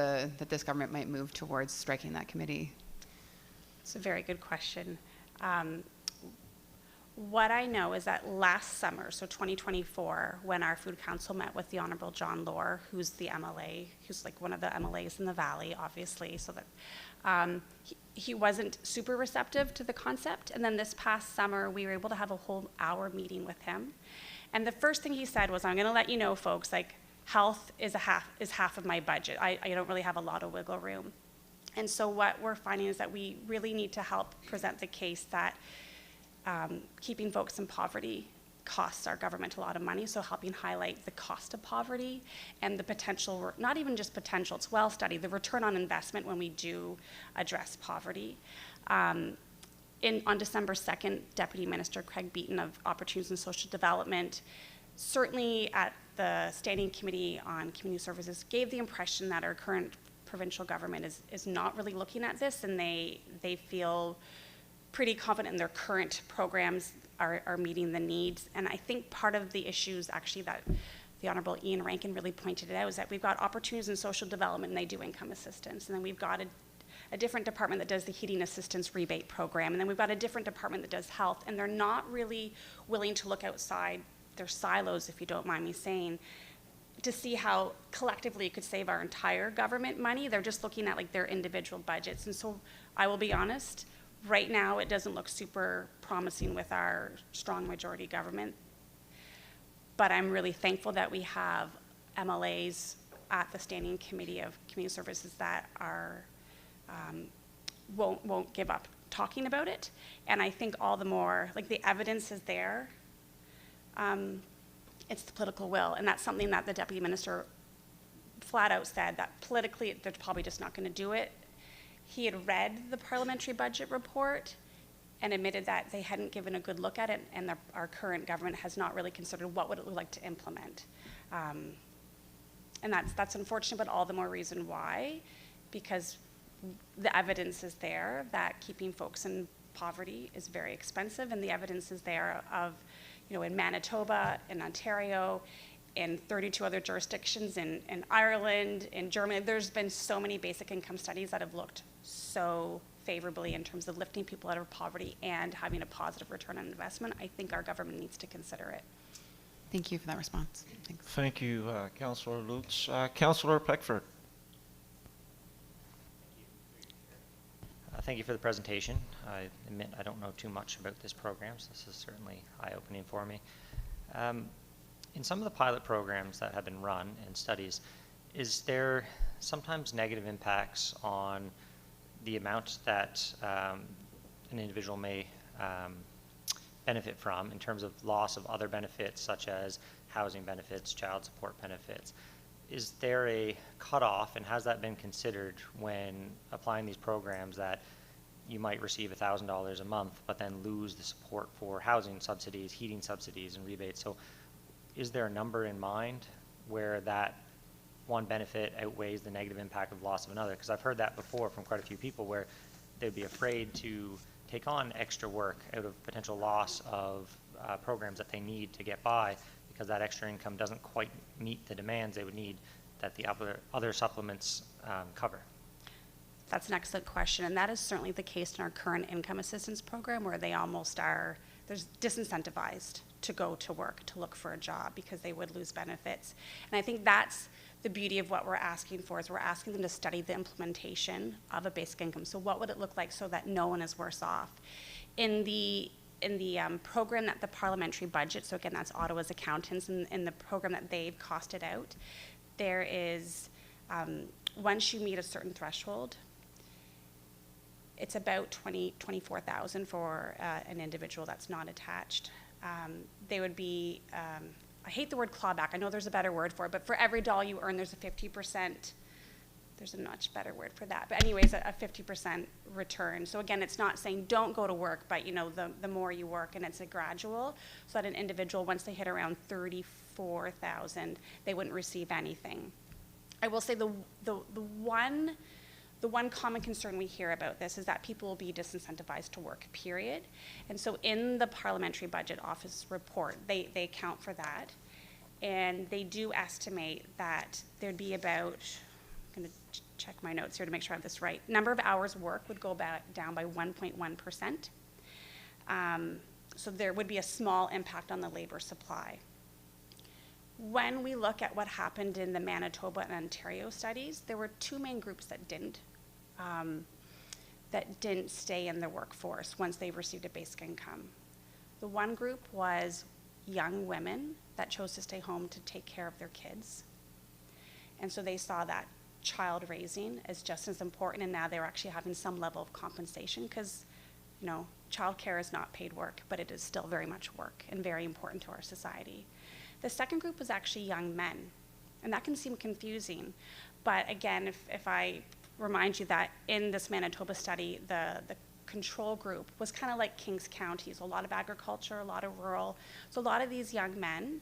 this government might move towards striking that committee? It's a very good question. What I know is that last summer, so 2024, when our Food Council met with the Honourable John Lohr, who's the MLA, who's one of the MLAs in the Valley, obviously, so that he wasn't super receptive to the concept. And then this past summer, we were able to have a whole hour meeting with him. And the first thing he said was, I'm going to let you know, folks, health is half of my budget. I don't really have a lot of wiggle room. And so what we're finding is that we really need to help present the case that keeping folks in poverty costs our government a lot of money, so helping highlight the cost of poverty and the potential, not even just potential, it's well studied, the return on investment when we do address poverty. On December 2nd, Deputy Minister Craig Beaton of Opportunities and Social Development, certainly at the Standing Committee on Community Services, gave the impression that our current provincial government is not really looking at this, and they feel pretty confident in their current programs are meeting the needs. And I think part of the issues actually that the Honourable Ian Rankin really pointed it out is that we've got Opportunities in Social Development and they do income assistance, and then we've got a different department that does the heating assistance rebate program, and then we've got a different department that does health, and they're not really willing to look outside their silos, if you don't mind me saying, to see how collectively it could save our entire government money. They're just looking at their individual budgets. And so I will be honest, right now it doesn't look super promising with our strong majority government. But I'm really thankful that we have MLAs at the Standing Committee of Community Services that are won't give up talking about it. And I think all the more, the evidence is there. It's the political will, and that's something that the Deputy Minister flat out said, that politically they're probably just not going to do it. He had read the parliamentary budget report and admitted that they hadn't given a good look at it, and our current government has not really considered what would it look like to implement. And that's unfortunate, but all the more reason why, because the evidence is there that keeping folks in poverty is very expensive, and the evidence is there of, in Manitoba, in Ontario, in 32 other jurisdictions, in Ireland, in Germany. There's been so many basic income studies that have looked so favorably in terms of lifting people out of poverty and having a positive return on investment. I think our government needs to consider it. Thank you for that response. Thanks. Thank you, Councillor Lutz. Councillor Peckford. Thank you for the presentation. I admit I don't know too much about this program, so this is certainly eye-opening for me. In some of the pilot programs that have been run and studies, is there sometimes negative impacts on the amount that an individual may benefit from in terms of loss of other benefits such as housing benefits, child support benefits? Is there a cutoff, and has that been considered when applying these programs, that you might receive $1,000 a month but then lose the support for housing subsidies, heating subsidies, and rebates? So is there a number in mind where that one benefit outweighs the negative impact of loss of another? Because I've heard that before from quite a few people where they'd be afraid to take on extra work out of potential loss of programs that they need to get by, because that extra income doesn't quite meet the demands they would need that the other supplements cover? That's an excellent question, and that is certainly the case in our current income assistance program, where they almost are, there's disincentivized to go to work, to look for a job, because they would lose benefits. And I think that's the beauty of what we're asking for, is we're asking them to study the implementation of a basic income. So what would it look like so that no one is worse off? In the program that the parliamentary budget, so again, that's Ottawa's accountants, and in the program that they've costed out, there is, once you meet a certain threshold, it's about 24,000 for an individual that's not attached. They would be, I hate the word clawback, I know there's a better word for it, but for every dollar you earn, there's a 50%, there's a much better word for that, but anyways, a 50% return. So again, it's not saying don't go to work, but you know, the more you work, and it's a gradual, so that an individual, once they hit around 34,000, they wouldn't receive anything. I will say the one common concern we hear about this is that people will be disincentivized to work, period. And so in the Parliamentary Budget Office report, they account for that. And they do estimate that there'd be about, I'm going to check my notes here to make sure I have this right, number of hours work would go down by 1.1%. So there would be a small impact on the labor supply. When we look at what happened in the Manitoba and Ontario studies, there were two main groups that didn't stay in the workforce once they received a basic income. The one group was young women that chose to stay home to take care of their kids. And so they saw that child raising as just as important, and now they're actually having some level of compensation, because, you know, childcare is not paid work, but it is still very much work and very important to our society. The second group was actually young men, and that can seem confusing, but again, if I remind you that in this Manitoba study, the control group was kind of like Kings County, so a lot of agriculture, a lot of rural. So a lot of these young men,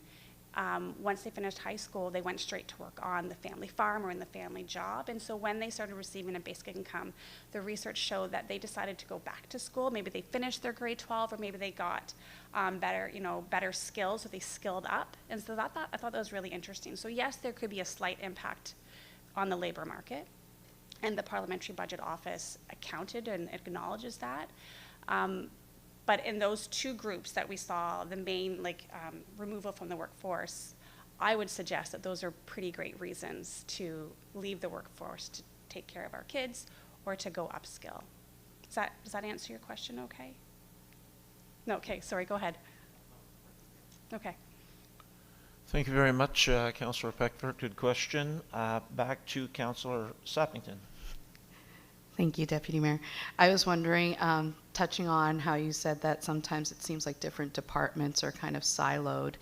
once they finished high school, they went straight to work on the family farm or in the family job. And so when they started receiving a basic income, the research showed that they decided to go back to school. Maybe they finished their grade 12, or maybe they got better skills, so they skilled up. And so I thought that was really interesting. So yes, there could be a slight impact on the labor market, and the Parliamentary Budget Office accounted and acknowledges that. But in those two groups that we saw, the main removal from the workforce, I would suggest that those are pretty great reasons to leave the workforce to take care of our kids or to go upskill. Does that answer your question okay? No, okay, sorry, go ahead. Okay. Thank you very much, Councillor Peckford. Good question. Back to Councillor Sappington. Thank you, Deputy Mayor. I was wondering, touching on how you said that sometimes it seems like different departments are kind of siloed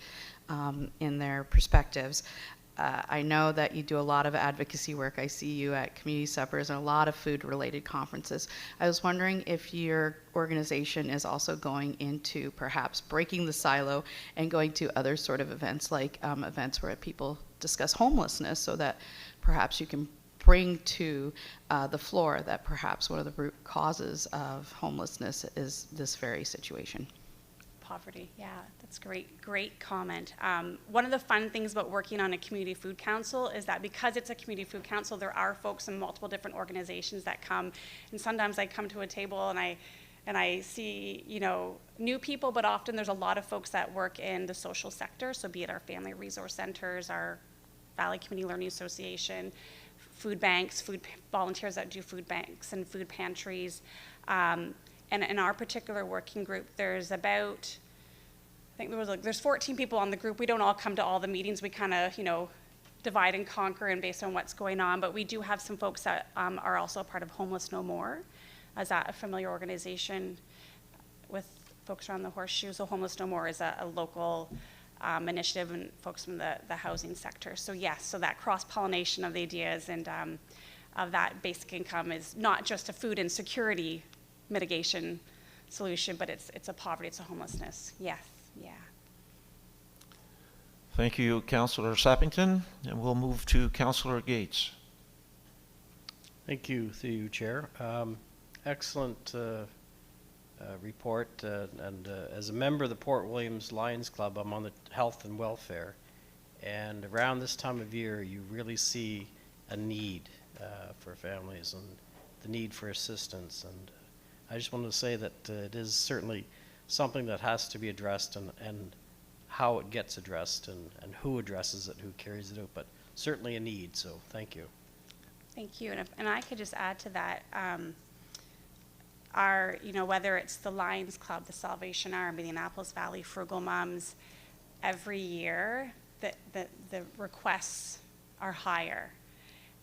in their perspectives. I know that you do a lot of advocacy work. I see you at community suppers and a lot of food-related conferences. I was wondering if your organization is also going into perhaps breaking the silo and going to other sort of events, like events where people discuss homelessness, so that perhaps you can bring to the floor that perhaps one of the root causes of homelessness is this very situation. Poverty, yeah, that's great comment. One of the fun things about working on a community food council is that because it's a community food council, there are folks in multiple different organizations that come, and sometimes I come to a table and I see, new people, but often there's a lot of folks that work in the social sector, so be it our family resource centers, our Valley Community Learning Association, food banks, volunteers that do food banks and food pantries. And in our particular working group, there's about, there's 14 people on the group. We don't all come to all the meetings. We kind of, divide and conquer and based on what's going on. But we do have some folks that are also a part of Homeless No More. Is that a familiar organization with folks around the Horseshoe? So Homeless No More is a local initiative and folks from the housing sector. So yes, so that cross-pollination of the ideas and of that basic income is not just a food insecurity mitigation solution, but it's a poverty, it's a homelessness. Yes, yeah. Thank you, Councillor Sappington, and we'll move to Councillor Gates. Thank you, through you, Chair. Excellent report, and as a member of the Port Williams Lions Club, I'm on the health and welfare. And around this time of year, you really see a need for families and the need for assistance. And I just wanted to say that it is certainly something that has to be addressed, and how it gets addressed, and who addresses it, who carries it out, but certainly a need, so thank you. Thank you. And I could just add to that, whether it's the Lions Club, the Salvation Army, the Annapolis Valley Frugal Moms, every year the requests are higher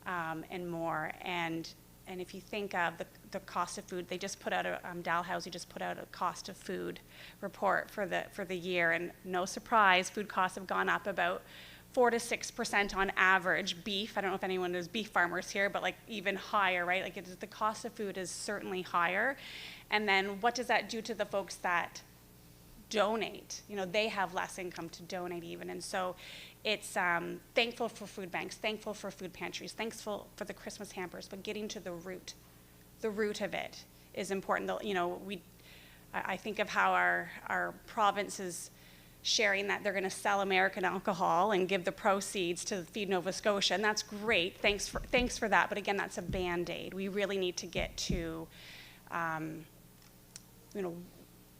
and more. And if you think of the cost of food, they just put out Dalhousie just put out a cost of food report for the year, and no surprise, food costs have gone up about 4 to 6% on average. Beef, I don't know if anyone is beef farmers here, but like even higher, right? Like the cost of food is certainly higher. And then what does that do to the folks that donate? They have less income to donate even. And so it's thankful for food banks, thankful for food pantries, thankful for the Christmas hampers, but getting to the root of it is important. I think of how our province is sharing that they're going to sell American alcohol and give the proceeds to Feed Nova Scotia, and that's great. Thanks for that. But again, that's a Band-Aid. We really need to get to,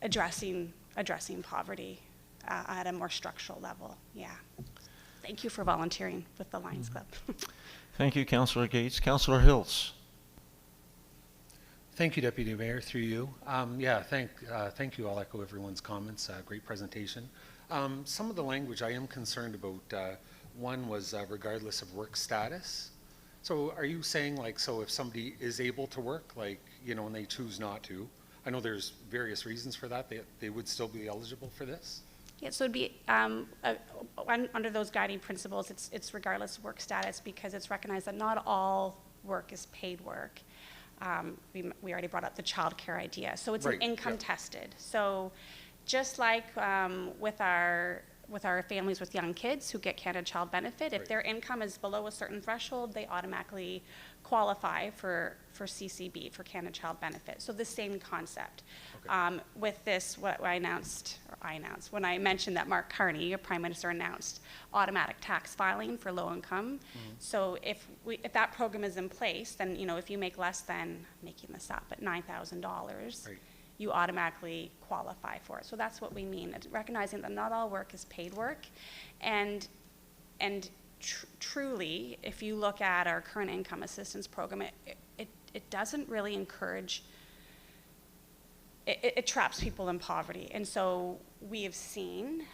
addressing poverty at a more structural level. Yeah. Thank you for volunteering with the Lions Club. Thank you, Councillor Gates. Councillor Hills. Thank you, Deputy Mayor, through you. Thank you. I'll echo everyone's comments. Great presentation. Some of the language I am concerned about, one was regardless of work status. So are you saying if somebody is able to work, and they choose not to, I know there's various reasons for that, they would still be eligible for this? Yeah, so it'd be under those guiding principles, it's regardless of work status, because it's recognized that not all work is paid work. We already brought up the childcare idea, so it's an income tested. So just like with our families with young kids who get Canada Child Benefit, if their income is below a certain threshold, they automatically qualify for CCB, for Canada Child Benefit. So the same concept. Okay. With this, when I mentioned that Mark Carney, your Prime Minister, announced automatic tax filing for low income. Mm-hmm. So if that program is in place, then if you make less than, making this up, at $9,000, you automatically qualify for it. So that's what we mean, recognizing that not all work is paid work, and truly, if you look at our current income assistance program, it doesn't really encourage. It traps people in poverty. And so we have seen,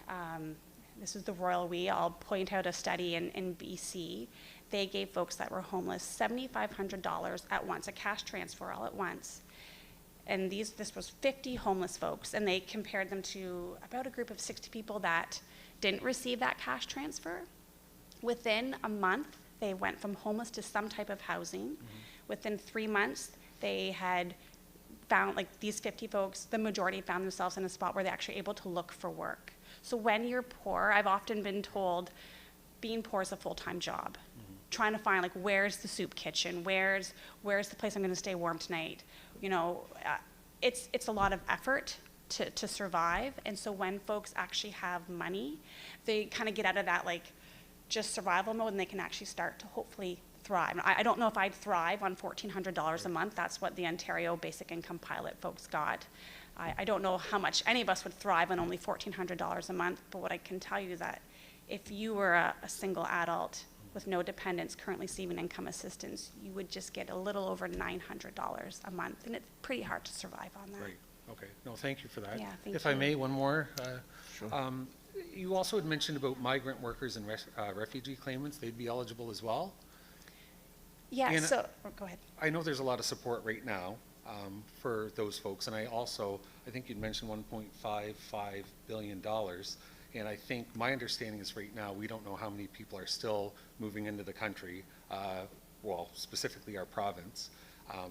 this is the royal we, I'll point out a study in BC. They gave folks that were homeless $7,500 at once, a cash transfer all at once. And this was 50 homeless folks, and they compared them to about a group of 60 people that didn't receive that cash transfer. Within a month, they went from homeless to some type of housing. Mm-hmm. Within 3 months, they had found, these 50 folks, the majority found themselves in a spot where they're actually able to look for work. So when you're poor, I've often been told being poor is a full-time job. Mm-hmm. Trying to find, where's the soup kitchen? Where's the place I'm going to stay warm tonight? It's a lot of effort to survive. And so when folks actually have money, they kind of get out of that, just survival mode, and they can actually start to hopefully thrive. I don't know if I'd thrive on $1,400 a month. That's what the Ontario Basic Income Pilot folks got. I don't know how much any of us would thrive on only $1,400 a month, but what I can tell you is that if you were a single adult with no dependents currently receiving income assistance, you would just get a little over $900 a month, and it's pretty hard to survive on that. Right. Okay. No, thank you for that. Yeah, thank if you. I may, one more. Sure. You also had mentioned about migrant workers and refugee claimants. They'd be eligible as well? Yeah, and go ahead. I know there's a lot of support right now for those folks, and I think you'd mentioned $1.55 billion, and I think my understanding is right now we don't know how many people are still moving into the country, specifically our province,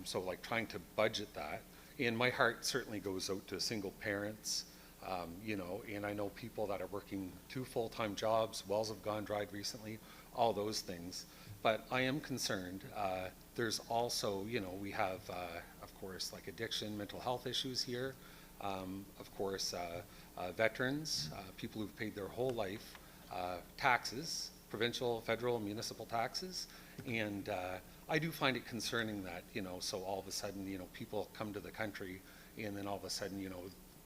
so trying to budget that. And my heart certainly goes out to single parents, and I know people that are working 2 full-time jobs, wells have gone dry recently, all those things. But I am concerned. There's also, we have, of course, addiction, mental health issues here. of course, veterans, people who've paid their whole life, taxes, provincial, federal, municipal taxes, and I do find it concerning that, so all of a sudden, people come to the country and then all of a sudden,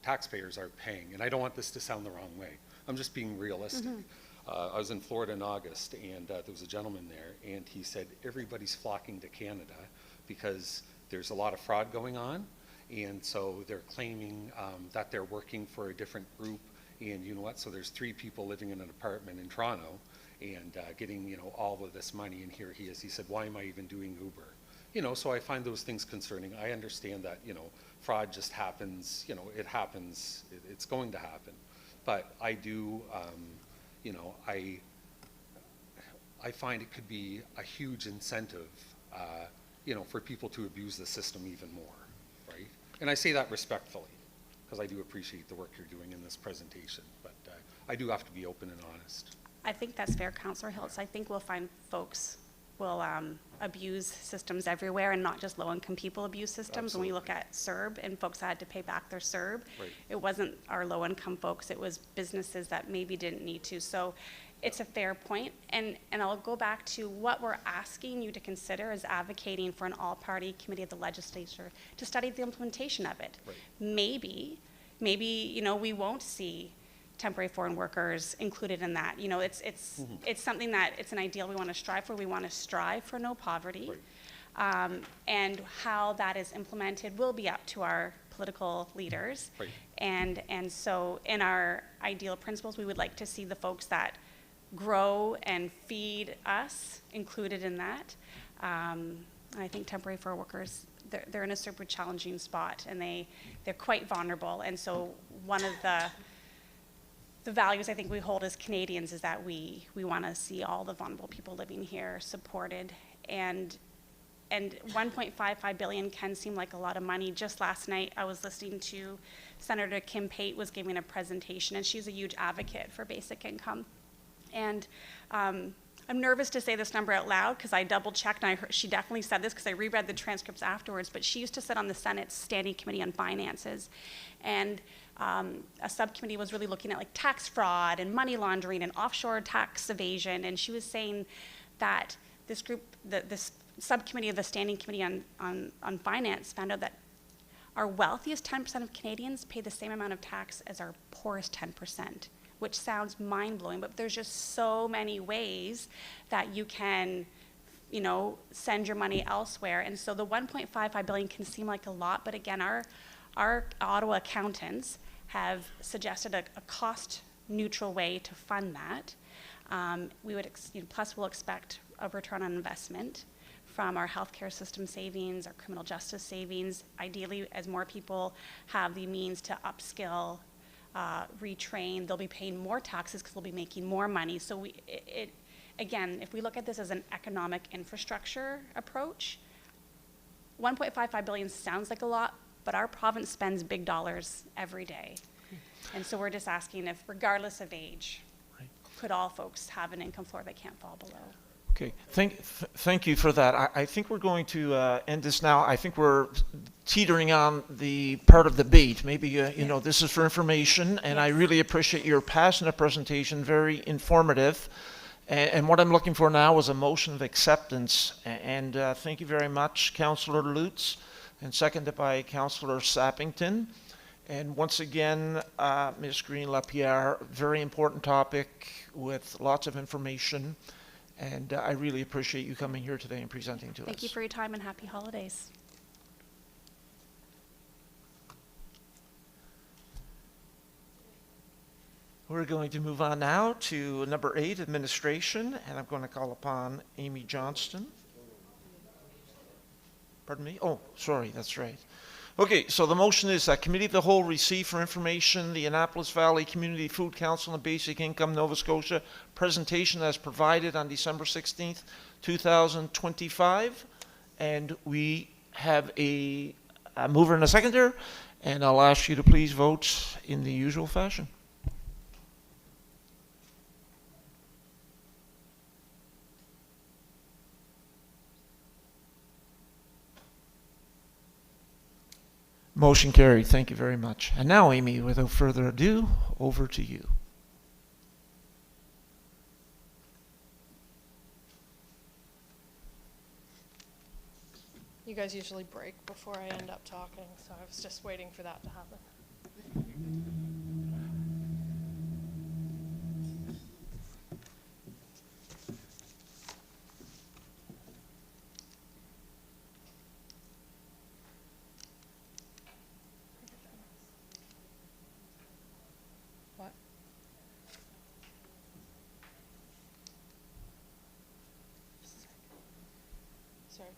taxpayers are paying. And I don't want this to sound the wrong way. I'm just being realistic. I was in Florida in August, and there was a gentleman there, and he said everybody's flocking to Canada because there's a lot of fraud going on, and so they're claiming that they're working for a different group, and you know what, so there's 3 people living in an apartment in Toronto and getting, all of this money, and here he is. He said, why am I even doing Uber? So I find those things concerning. I understand that, fraud just happens, it happens, it's going to happen. But I do, I find it could be a huge incentive, for people to abuse the system even more, right? And I say that respectfully, because I do appreciate the work you're doing in this presentation, but I do have to be open and honest. I think that's fair, Councillor Hiltz. I think we'll find folks will abuse systems everywhere, and not just low-income people abuse systems. Absolutely. When we look at CERB and folks that had to pay back their CERB, right. It wasn't our low-income folks, it was businesses that maybe didn't need to. So it's a fair point, and I'll go back to what we're asking you to consider is advocating for an all-party committee of the legislature to study the implementation of it. Right. Maybe, we won't see temporary foreign workers included in that. It's something that it's an ideal we want to strive for. We want to strive for no poverty. Right. And how that is implemented will be up to our political leaders. Right. And so in our ideal principles, we would like to see the folks that grow and feed us included in that. I think temporary foreign workers, they're in a super challenging spot, and they're quite vulnerable. And so one of the values I think we hold as Canadians is that we want to see all the vulnerable people living here supported. And 1.55 billion can seem like a lot of money. Just last night I was listening to Senator Kim Pate was giving a presentation, and she's a huge advocate for basic income. And I'm nervous to say this number out loud because I double checked, and she definitely said this because I reread the transcripts afterwards, but she used to sit on the Senate's Standing Committee on Finances. And a subcommittee was really looking at like tax fraud and money laundering and offshore tax evasion. And she was saying that this group, this subcommittee of the Standing Committee on Finance found out that our wealthiest 10% of Canadians pay the same amount of tax as our poorest 10%, which sounds mind-blowing, but there's just so many ways that you can, send your money elsewhere. And so the 1.55 billion can seem like a lot, but again, our Ottawa accountants have suggested a cost-neutral way to fund that. We would, plus we'll expect a return on investment from our healthcare system savings, our criminal justice savings. Ideally, as more people have the means to upskill, retrain, they'll be paying more taxes because they'll be making more money. So again, if we look at this as an economic infrastructure approach, 1.55 billion sounds like a lot, but our province spends big dollars every day. And so we're just asking if, regardless of age, right, could all folks have an income floor they can't fall below? Okay, thank you for that. I think we're going to end this now. I think we're teetering on the part of the debate. Maybe, this is for information, and yes. I really appreciate your passionate presentation, very informative. And what I'm looking for now is a motion of acceptance. And thank you very much, Councillor Lutz, and seconded by Councillor Sappington. And once again, Ms. Green-Lapierre, very important topic with lots of information. And I really appreciate you coming here today and presenting to us. Thank you for your time, and happy holidays. We're going to move on now to number 8, administration, and I'm going to call upon Amy Johnston. Pardon me? Oh, sorry, that's right. Okay, so the motion is that Committee of the Whole receive for information the Annapolis Valley Community Food Council and Basic Income Nova Scotia presentation as provided on December 16th, 2025. And we have a mover and a seconder, and I'll ask you to please vote in the usual fashion. Motion carried. Thank you very much. And now, Amy, without further ado, over to you. You guys usually break before I end up talking, so I was just waiting for that to happen. What? Sorry.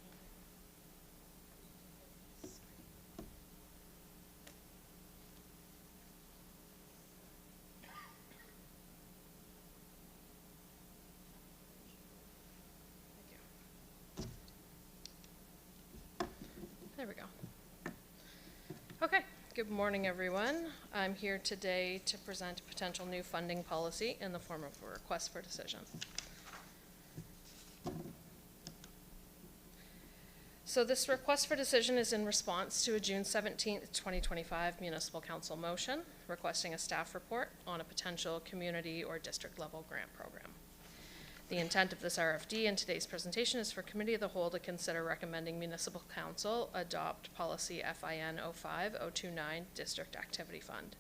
There we go. Okay, good morning, everyone. I'm here today to present a potential new funding policy in the form of a request for decision. So this request for decision is in response to a June 17th, 2025 Municipal Council motion requesting a staff report on a potential community or district level grant program. The intent of this RFD in today's presentation is for Committee of the Whole to consider recommending Municipal Council adopt Policy FIN 05029 District Activity Fund.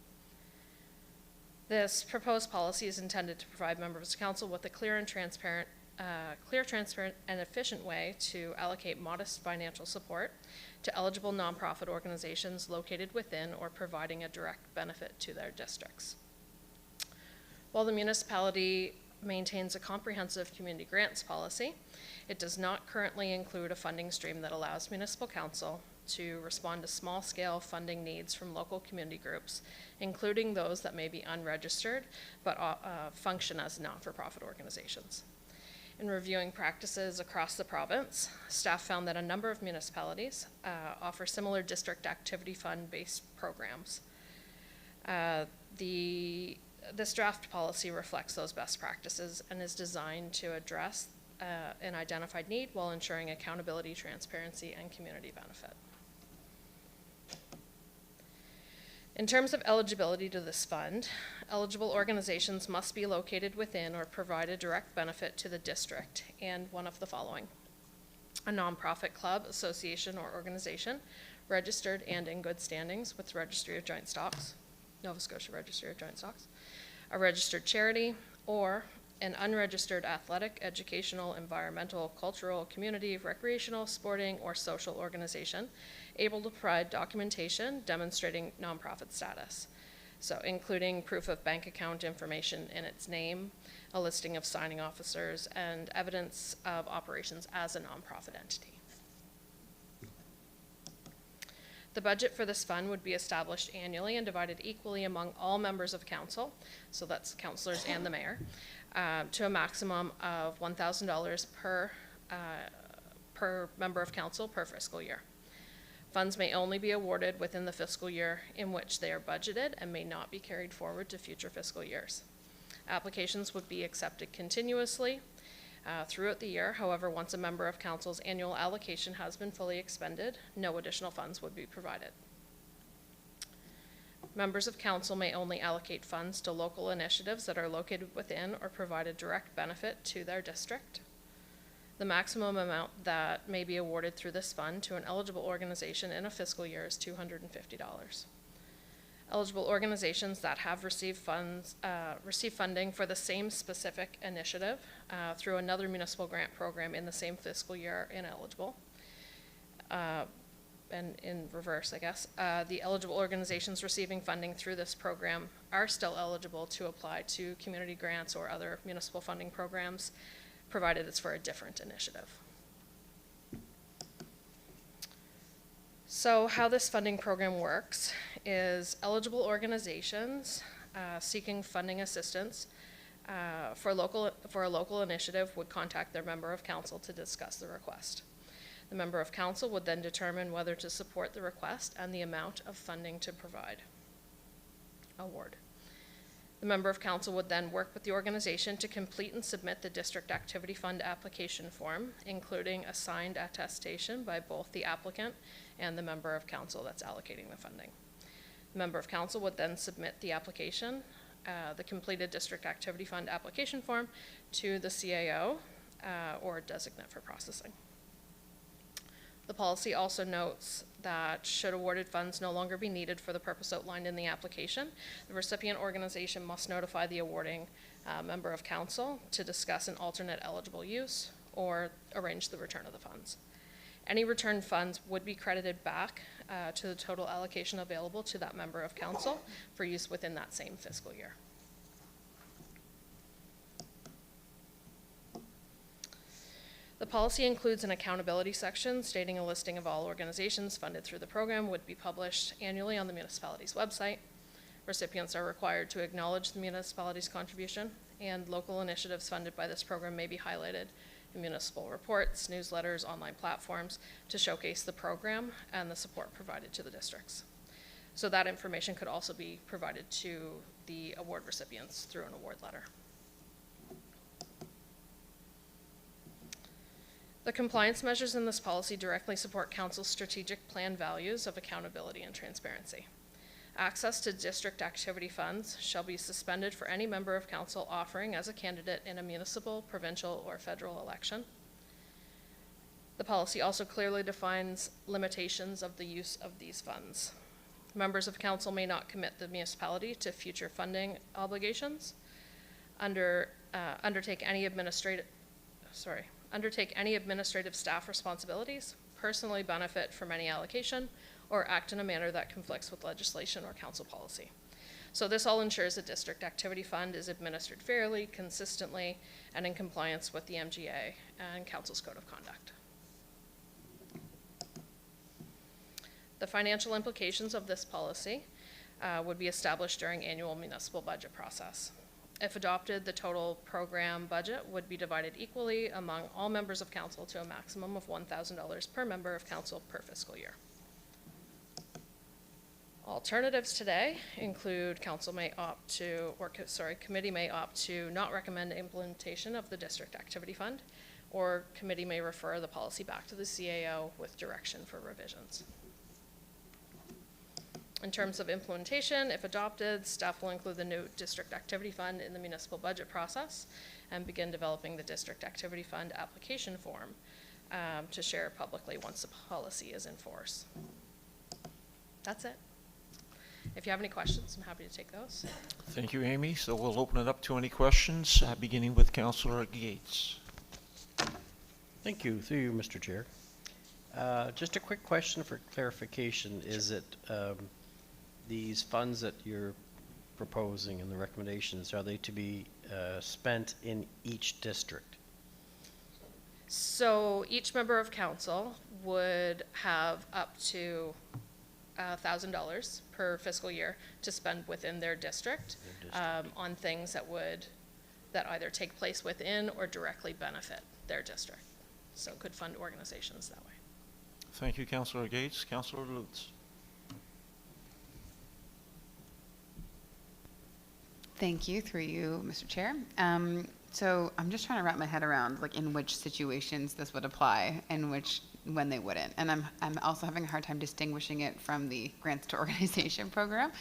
This proposed policy is intended to provide members of Council with a clear, transparent, and efficient way to allocate modest financial support to eligible nonprofit organizations located within or providing a direct benefit to their districts. While the municipality maintains a comprehensive community grants policy, it does not currently include a funding stream that allows Municipal Council to respond to small-scale funding needs from local community groups, including those that may be unregistered but function as not-for-profit organizations. In reviewing practices across the province, staff found that a number of municipalities offer similar district activity fund-based programs. This draft policy reflects those best practices and is designed to address an identified need while ensuring accountability, transparency, and community benefit. In terms of eligibility to this fund, eligible organizations must be located within or provide a direct benefit to the district and one of the following: a nonprofit club, association, or organization registered and in good standings with the Registry of Joint Stocks, Nova Scotia Registry of Joint Stocks, a registered charity, or an unregistered athletic, educational, environmental, cultural, community, recreational, sporting, or social organization able to provide documentation demonstrating nonprofit status. So including proof of bank account information in its name, a listing of signing officers, and evidence of operations as a nonprofit entity. The budget for this fund would be established annually and divided equally among all members of council, so that's councillors and the mayor, to a maximum of $1,000 per member of council per fiscal year. Funds may only be awarded within the fiscal year in which they are budgeted and may not be carried forward to future fiscal years. Applications would be accepted continuously throughout the year. However, once a member of council's annual allocation has been fully expended, no additional funds would be provided. Members of council may only allocate funds to local initiatives that are located within or provide a direct benefit to their district. The maximum amount that may be awarded through this fund to an eligible organization in a fiscal year is $250. Eligible organizations that have received funding for the same specific initiative through another municipal grant program in the same fiscal year are ineligible. And in reverse, I guess, the eligible organizations receiving funding through this program are still eligible to apply to community grants or other municipal funding programs, provided it's for a different initiative. So how this funding program works is eligible organizations seeking funding assistance for a local initiative would contact their member of council to discuss the request. The member of council would then determine whether to support the request and the amount of funding to award. The member of council would then work with the organization to complete and submit the district activity fund application form, including a signed attestation by both the applicant and the member of council that's allocating the funding. The member of council would then submit the application, the completed district activity fund application form, to the CAO or designate for processing. The policy also notes that should awarded funds no longer be needed for the purpose outlined in the application, the recipient organization must notify the awarding member of council to discuss an alternate eligible use or arrange the return of the funds. Any returned funds would be credited back to the total allocation available to that member of council for use within that same fiscal year. The policy includes an accountability section stating a listing of all organizations funded through the program would be published annually on the municipality's website. Recipients are required to acknowledge the municipality's contribution, and local initiatives funded by this program may be highlighted in municipal reports, newsletters, online platforms to showcase the program and the support provided to the districts. So that information could also be provided to the award recipients through an award letter. The compliance measures in this policy directly support council's strategic plan values of accountability and transparency. Access to district activity funds shall be suspended for any member of council offering as a candidate in a municipal, provincial, or federal election. The policy also clearly defines limitations of the use of these funds. Members of council may not commit the municipality to future funding obligations, undertake any administrative staff responsibilities, personally benefit from any allocation, or act in a manner that conflicts with legislation or council policy. So this all ensures the district activity fund is administered fairly, consistently, and in compliance with the MGA and council's code of conduct. The financial implications of this policy would be established during annual municipal budget process. If adopted, the total program budget would be divided equally among all members of council to a maximum of $1,000 per member of council per fiscal year. Alternatives today include committee may opt to not recommend implementation of the district activity fund, or committee may refer the policy back to the CAO with direction for revisions. In terms of implementation, if adopted, staff will include the new district activity fund in the municipal budget process and begin developing the district activity fund application form to share publicly once the policy is in force. That's it. If you have any questions, I'm happy to take those. Thank you, Amy. So we'll open it up to any questions, beginning with Councillor Gates. Thank you, through you, Mr. Chair. Just a quick question for clarification. Is it these funds that you're proposing and the recommendations, are they to be spent in each district? So each member of council would have up to $1,000 per fiscal year to spend within their district, on things that either take place within or directly benefit their district. So could fund organizations that way. Thank you, Councillor Gates. Councillor Lutz. Thank you, through you, Mr. Chair. So I'm just trying to wrap my head around like in which situations this would apply and when they wouldn't. And I'm also having a hard time distinguishing it from the grants to organization program.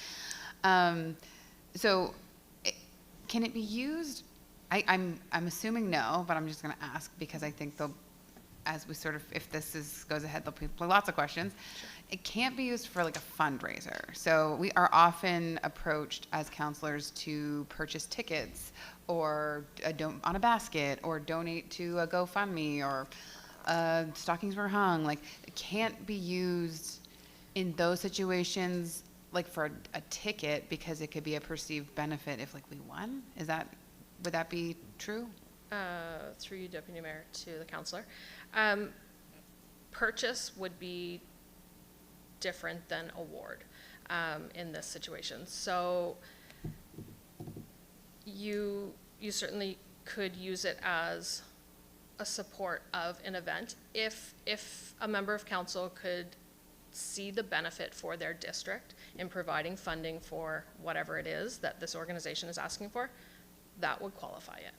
Can it be used? I'm assuming no, but I'm just going to ask because I think as we sort of, if this goes ahead, there'll be lots of questions. Sure. It can't be used for like a fundraiser. So we are often approached as counselors to purchase tickets or on a basket or donate to a GoFundMe or stockings were hung. Like it can't be used in those situations like for a ticket because it could be a perceived benefit if like we won. Would that be true? Through you, Deputy Mayor, to the councillor. Purchase would be different than award in this situation. So you certainly could use it as a support of an event if a member of council could see the benefit for their district in providing funding for whatever it is that this organization is asking for, that would qualify it.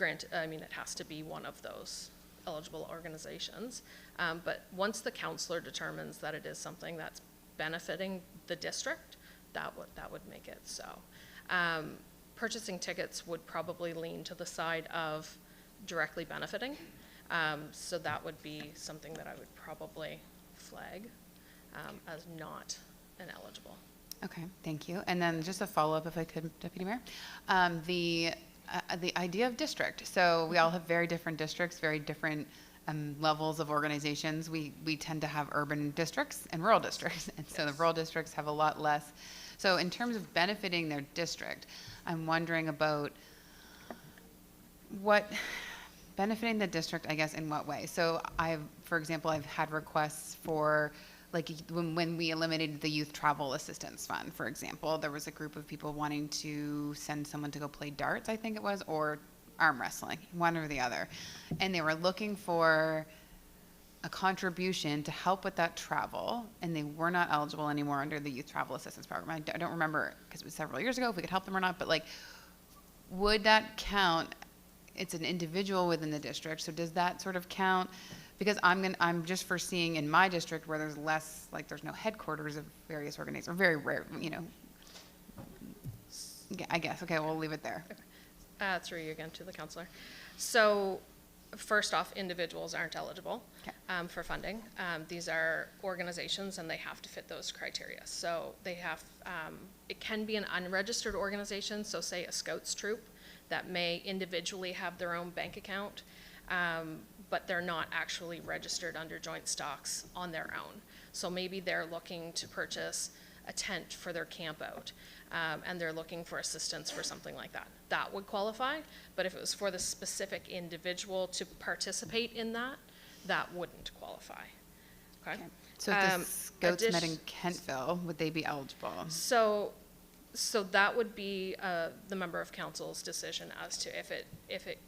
It has to be one of those eligible organizations. But once the counselor determines that it is something that's benefiting the district, that would make it so. Purchasing tickets would probably lean to the side of directly benefiting. So that would be something that I would probably flag as not ineligible. Okay, thank you. And then just a follow-up, if I could, Deputy Mayor. The idea of district. So we all have very different districts, very different levels of organizations. We tend to have urban districts and rural districts. And so the rural districts have a lot less. So in terms of benefiting their district, I'm wondering about what benefiting the district, I guess, in what way? So for example, I've had requests for, like, when we eliminated the Youth Travel Assistance Fund, for example, there was a group of people wanting to send someone to go play darts, I think it was, or arm wrestling, one or the other. And they were looking for a contribution to help with that travel, and they were not eligible anymore under the Youth Travel Assistance Program. I don't remember, because it was several years ago, if we could help them or not, but like, would that count? It's an individual within the district, so does that sort of count? Because I'm just foreseeing in my district where there's less, like, there's no headquarters of various organizations, or very rare, I guess. Okay, we'll leave it there. Through you again to the counselor. So first off, individuals aren't eligible for funding. These are organizations, and they have to fit those criteria. So they have, it can be an unregistered organization, so say a Scouts troop that may individually have their own bank account, but they're not actually registered under joint stocks on their own. So maybe they're looking to purchase a tent for their camp out, and they're looking for assistance for something like that. That would qualify, but if it was for the specific individual to participate in that, that wouldn't qualify. Okay? So if the Scouts met in Kentville, would they be eligible? So that would be the member of council's decision as to if it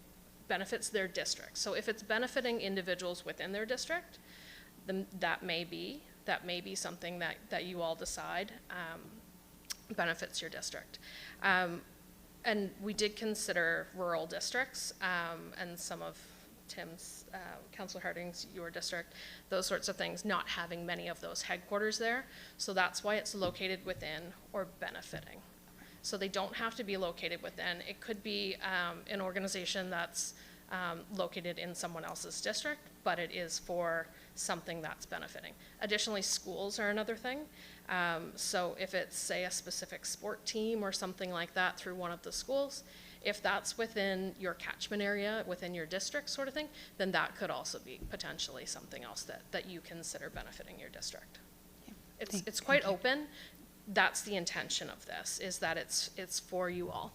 benefits their district. So if it's benefiting individuals within their district, then that may be something that you all decide benefits your district. And we did consider rural districts, and some of Tim's, Councillor Harding's, your district, those sorts of things, not having many of those headquarters there. So that's why it's located within or benefiting. So they don't have to be located within. It could be an organization that's located in someone else's district, but it is for something that's benefiting. Additionally, schools are another thing. So if it's, say, a specific sport team or something like that through one of the schools, if that's within your catchment area, within your district sort of thing, then that could also be potentially something else that you consider benefiting your district. Yeah. It's quite open. That's the intention of this, is that it's for you all.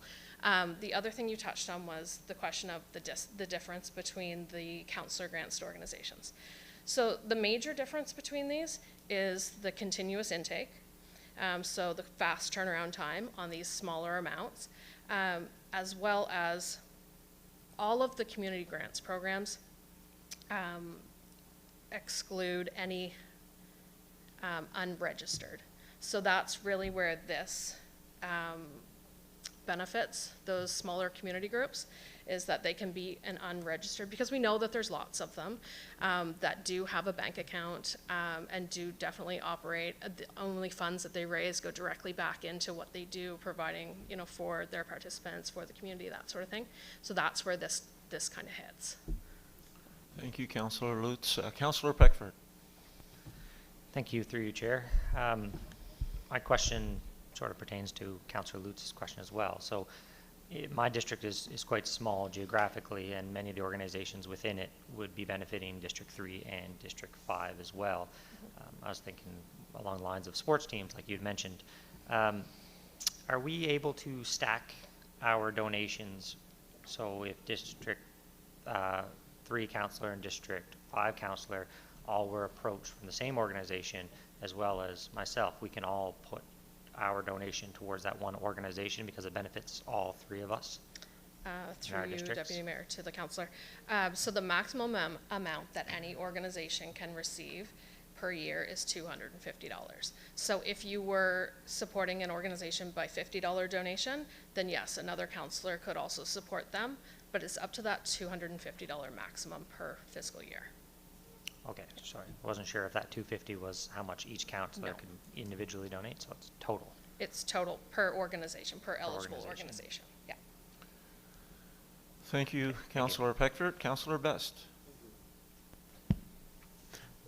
The other thing you touched on was the question of the difference between the counselor grants to organizations. So the major difference between these is the continuous intake, so the fast turnaround time on these smaller amounts, as well as all of the community grants programs exclude any unregistered. So that's really where this benefits those smaller community groups, is that they can be an unregistered, because we know that there's lots of them that do have a bank account and do definitely operate. The only funds that they raise go directly back into what they do, providing, for their participants, for the community, that sort of thing. So that's where this kind of hits. Thank you, Councillor Lutz. Councillor Peckford. Thank you, through you, Chair. My question sort of pertains to Councillor Lutz's question as well. So my district is quite small geographically, and many of the organizations within it would be benefiting District 3 and District 5 as well. I was thinking along the lines of sports teams, like you'd mentioned. Are we able to stack our donations? So if District 3 councillor and District 5 councillor all were approached from the same organization, as well as myself, we can all put our donation towards that one organization because it benefits all three of us? Through you, Deputy Mayor, to the councillor. So the maximum amount that any organization can receive per year is $250. So if you were supporting an organization by $50 donation, then yes, another counselor could also support them, but it's up to that $250 maximum per fiscal year. Okay, sorry, I wasn't sure if that 250 was how much each counselor No. could individually donate, so it's total. It's total per organization, per eligible organization. organization, yeah. Thank you, Councillor Peckford. Councillor Best.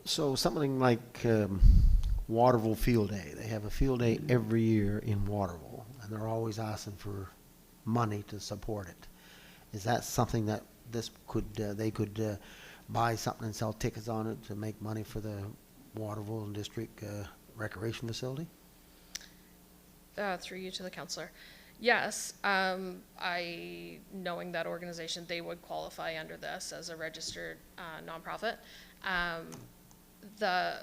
So something like Waterville Field Day. They have a field day every year in Waterville, and they're always asking for money to support it. Is that something that this could they could buy something and sell tickets on it to make money for the Waterville District Recreation Facility? Through you to the counselor. Yes, knowing that organization, they would qualify under this as a registered nonprofit. The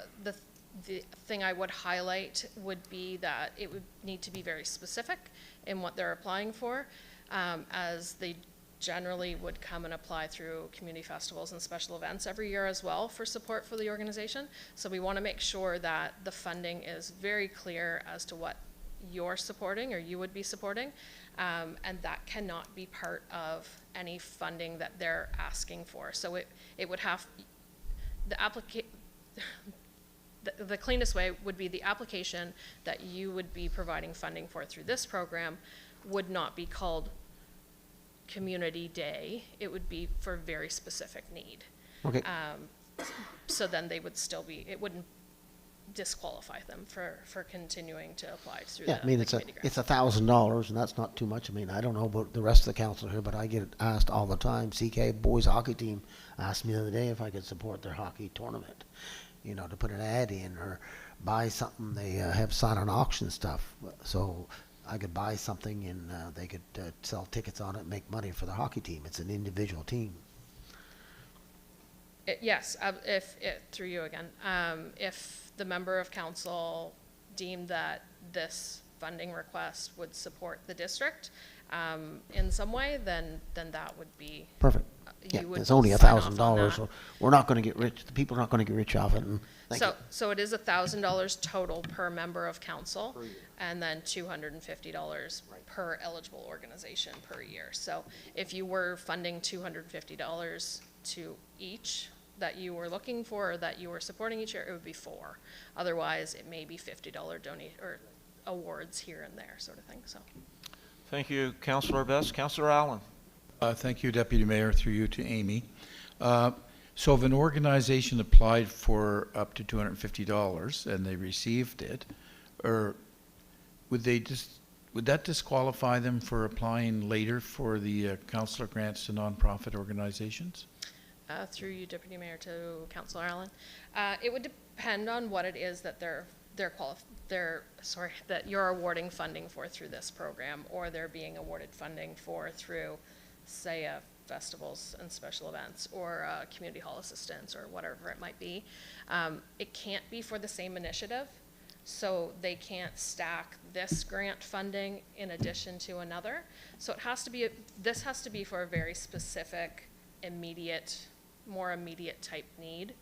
thing I would highlight would be that it would need to be very specific in what they're applying for, as they generally would come and apply through community festivals and special events every year as well for support for the organization. So we want to make sure that the funding is very clear as to what you're supporting or you would be supporting, and that cannot be part of any funding that they're asking for. So it would have, the cleanest way would be the application that you would be providing funding for through this program would not be called Community Day. It would be for very specific need. Okay. So then they would still be, it wouldn't disqualify them for continuing to apply through Yeah, I mean, the it's community grant. $1,000, and that's not too much. I mean, I don't know about the rest of the council here, but I get asked all the time. CK boys hockey team asked me the other day if I could support their hockey tournament, you know, to put an ad in or buy something. They have silent auction stuff, so I could buy something and they could sell tickets on it and make money for the hockey team. It's an individual team. Yes, through you again, if the member of council deemed that this funding request would support the district in some way, then that would be Perfect. you Yeah, would it's only sign off on $1,000, that. so we're not going to get rich. The people are not going to get rich off it. And thank you. So it is $1,000 total per member of council, and then $250 per eligible organization per year. So if you were funding $250 to each that you were looking for or that you were supporting each year, it would be 4. Otherwise, it may be $50 donate or awards here and there, sort of thing. So. Thank you, Councillor Best. Councillor Allen. Thank you, Deputy Mayor, through you to Amy. So if an organization applied for up to $250 and they received it, or would that disqualify them for applying later for the councillor grants to nonprofit organizations? Through you, Deputy Mayor, to Councillor Allen. It would depend on what it is that that you're awarding funding for through this program, or they're being awarded funding for through, say, festivals and special events, or community hall assistance, or whatever it might be. It can't be for the same initiative, so they can't stack this grant funding in addition to another. So it has to be, this has to be for a very specific, more immediate type need.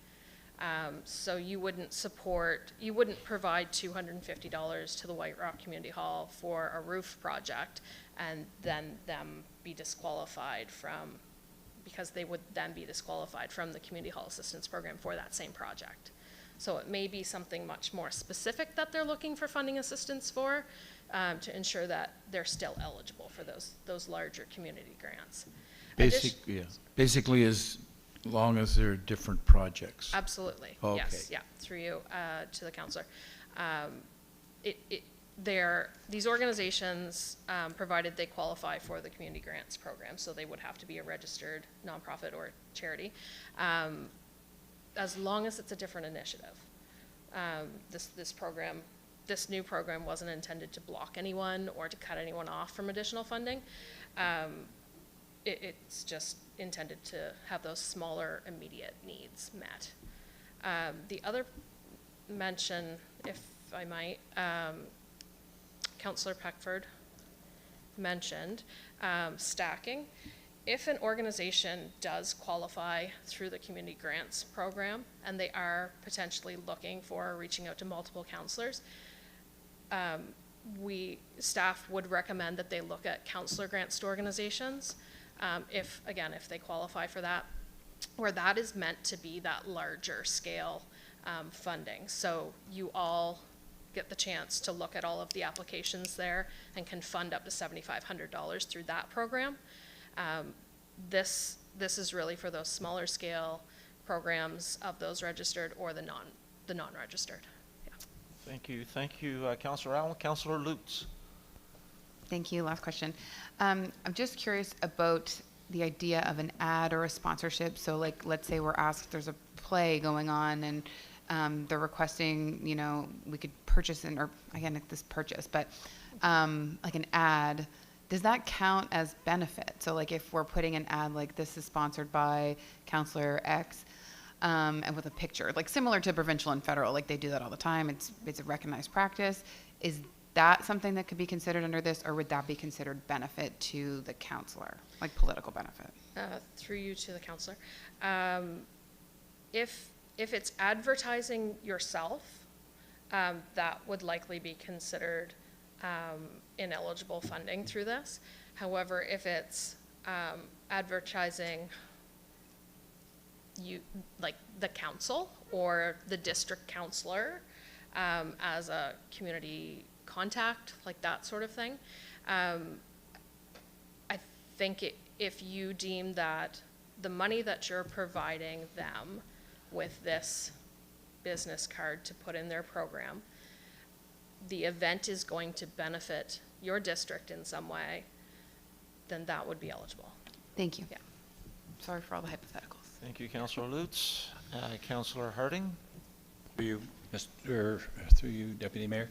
So you wouldn't provide $250 to the White Rock Community Hall for a roof project and then them be disqualified because they would then be disqualified from the Community Hall Assistance Program for that same project. So it may be something much more specific that they're looking for funding assistance for, to ensure that they're still eligible for those larger community grants. Basically, as long as they're different projects. Absolutely. Okay. Yes. Yeah. Through you to the counselor. These organizations, provided they qualify for the community grants program, so they would have to be a registered nonprofit or charity, as long as it's a different initiative. This new program wasn't intended to block anyone or to cut anyone off from additional funding. It's just intended to have those smaller immediate needs met. The other mention, if I might, Councillor Peckford mentioned stacking. If an organization does qualify through the community grants program and they are potentially looking for or reaching out to multiple counselors, staff would recommend that they look at counselor grants to organizations, if they qualify for that, where that is meant to be that larger scale funding. So you all get the chance to look at all of the applications there and can fund up to $7,500 through that program. This is really for those smaller scale programs of those registered or the non-registered. Yeah. Thank you, Councillor Allen. Councillor Lutz. Thank you. Last question. I'm just curious about the idea of an ad or a sponsorship. So like, let's say we're asked, there's a play going on and they're requesting, we could purchase but like an ad, does that count as benefit? So like if we're putting an ad like this is sponsored by Councillor X, and with a picture, like similar to provincial and federal, like they do that all the time. It's a recognized practice. Is that something that could be considered under this, or would that be considered benefit to the councillor, like political benefit? Through you to the councillor. If it's advertising yourself, that would likely be considered ineligible funding through this. However, if it's advertising you, like the council or the district councillor, as a community contact, like that sort of thing, I think if you deem that the money that you're providing them with this business card to put in their program, the event is going to benefit your district in some way, then that would be eligible. Thank you. Yeah. Sorry for all the hypotheticals. Thank you, Councillor Lutz. Councillor Harding. Through you, Deputy Mayor.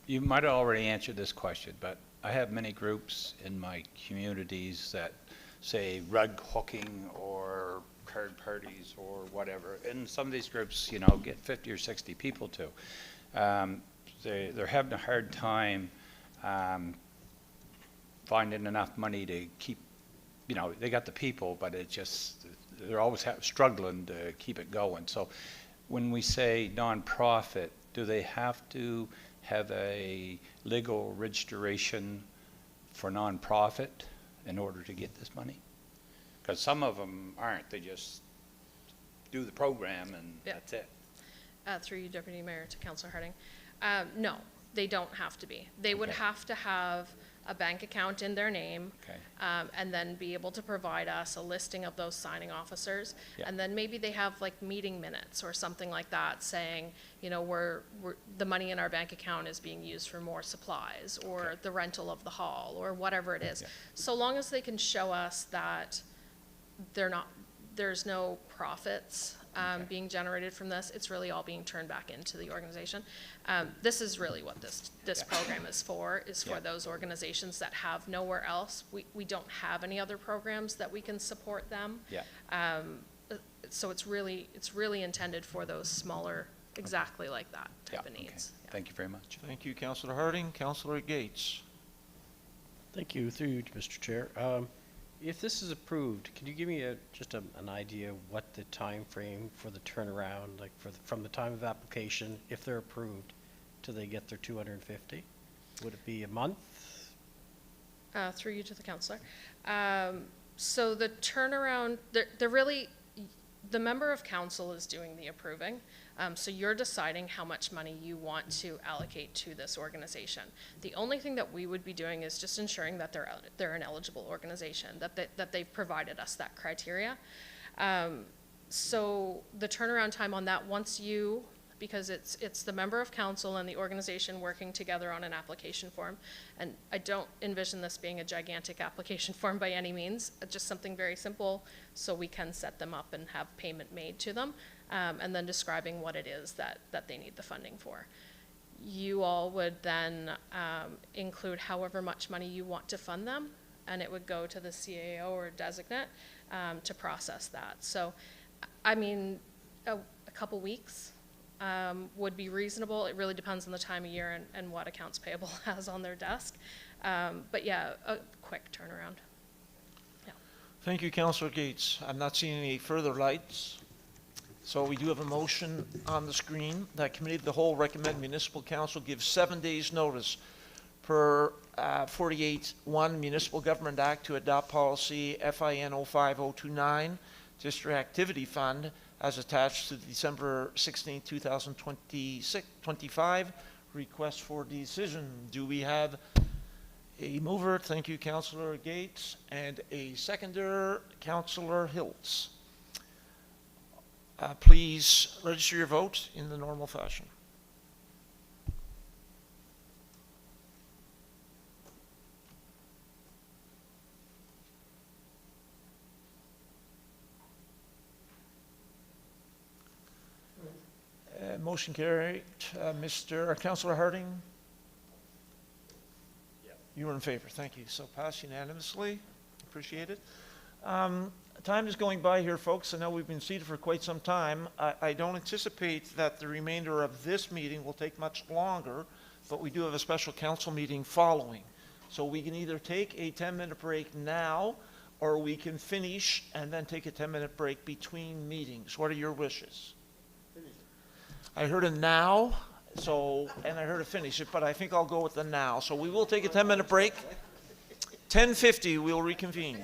You might have already answered this question, but I have many groups in my communities that say rug hooking or card parties or whatever, and some of these groups, get 50 or 60 people to. They're having a hard time finding enough money to keep, they got the people, but they're always struggling to keep it going. So when we say nonprofit, do they have to have a legal registration for nonprofit in order to get this money? Because some of them aren't. They just do the program and that's it. Through you, Deputy Mayor, to Councillor Harding. No, they don't have to be. They would have to have a bank account in their name, and then be able to provide us a listing of those signing officers. And then maybe they have like meeting minutes or something like that saying, the money in our bank account is being used for more supplies or the rental of the hall or whatever it is. So long as they can show us that there's no profits being generated from this, it's really all being turned back into the organization. This is really what this program is for those organizations that have nowhere else. We don't have any other programs that we can support them. So it's really intended for those smaller, exactly like that type of needs. Thank you very much. Thank you, Councillor Harding. Councillor Gates. Thank you. Through you, Mr. Chair. If this is approved, can you give me just an idea what the time frame for the turnaround, like from the time of application, if they're approved, till they get their 250? Would it be a month? Through you to the councillor. So the turnaround, the member of council is doing the approving. So you're deciding how much money you want to allocate to this organization. The only thing that we would be doing is just ensuring that they're an eligible organization, that they've provided us that criteria. So the turnaround time on that, because it's the member of council and the organization working together on an application form, and I don't envision this being a gigantic application form by any means, just something very simple so we can set them up and have payment made to them. And then describing what it is that they need the funding for. You all would then include however much money you want to fund them, and it would go to the CAO or designate to process that. So, I mean, a couple weeks would be reasonable. It really depends on the time of year and what accounts payable has on their desk. But yeah, a quick turnaround. Yeah. Thank you, Councillor Gates. I'm not seeing any further lights. So we do have a motion on the screen that Committee of the Whole recommend Municipal Council give 7 days' notice per 48(1) Municipal Government Act to adopt policy FIN 05029, District Activity Fund, as attached to the December 16, 2025 request for decision. Do we have a mover? Thank you, Councillor Gates, and a seconder, Councillor Hiltz. Please register your vote in the normal fashion. Motion carried. Councillor Harding? Yeah. You were in favor. Thank you. So passed unanimously. Appreciate it. Time is going by here, folks. I know we've been seated for quite some time. I don't anticipate that the remainder of this meeting will take much longer, but we do have a special council meeting following. So we can either take a 10-minute break now, or we can finish and then take a 10-minute break between meetings. What are your wishes? I heard a now, and I heard a finish it, but I think I'll go with the now. So we will take a 10-minute break. 10:50, we'll reconvene.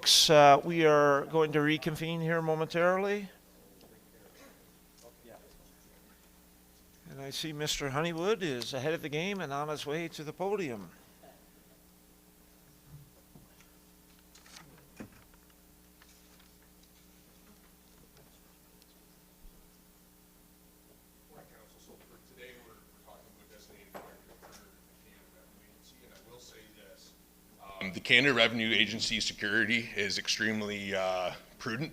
folks, we are going to reconvene here momentarily. And I see Mr. Honeywood is ahead of the game and on his way to the podium. The Canada Revenue Agency security is extremely prudent,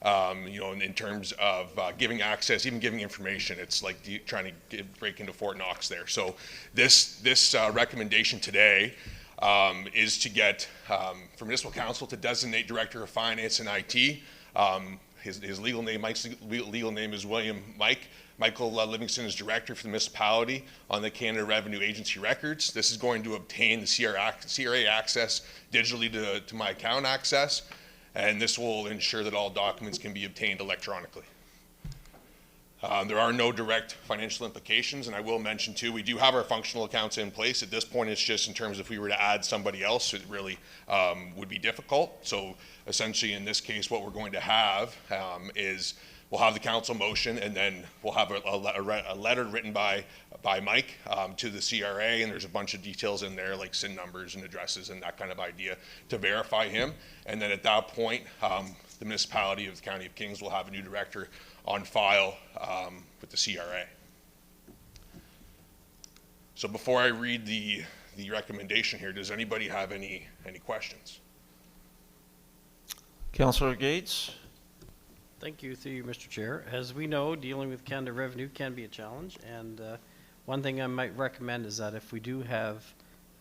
in terms of giving access, even giving information. It's like trying to break into Fort Knox there. So this recommendation today is to get for Municipal Council to designate Director of Finance and IT. His legal name, Mike's legal name is Michael Livingston is director for the municipality on the Canada Revenue Agency records. This is going to obtain the CRA access digitally to my account access, and this will ensure that all documents can be obtained electronically. There are no direct financial implications, and I will mention too, we do have our functional accounts in place. At this point, it's just in terms of if we were to add somebody else, it really would be difficult. So essentially in this case, what we're going to have is we'll have the council motion, and then we'll have a letter written by Mike to the CRA, and there's a bunch of details in there like SIN numbers and addresses and that kind of idea to verify him. And then at that point, the municipality of the County of Kings will have a new director on file with the CRA. So before I read the recommendation here, does anybody have any questions? Councillor Gates. Thank you, through you, Mr. Chair. As we know, dealing with Canada Revenue can be a challenge, and one thing I might recommend is that if we do have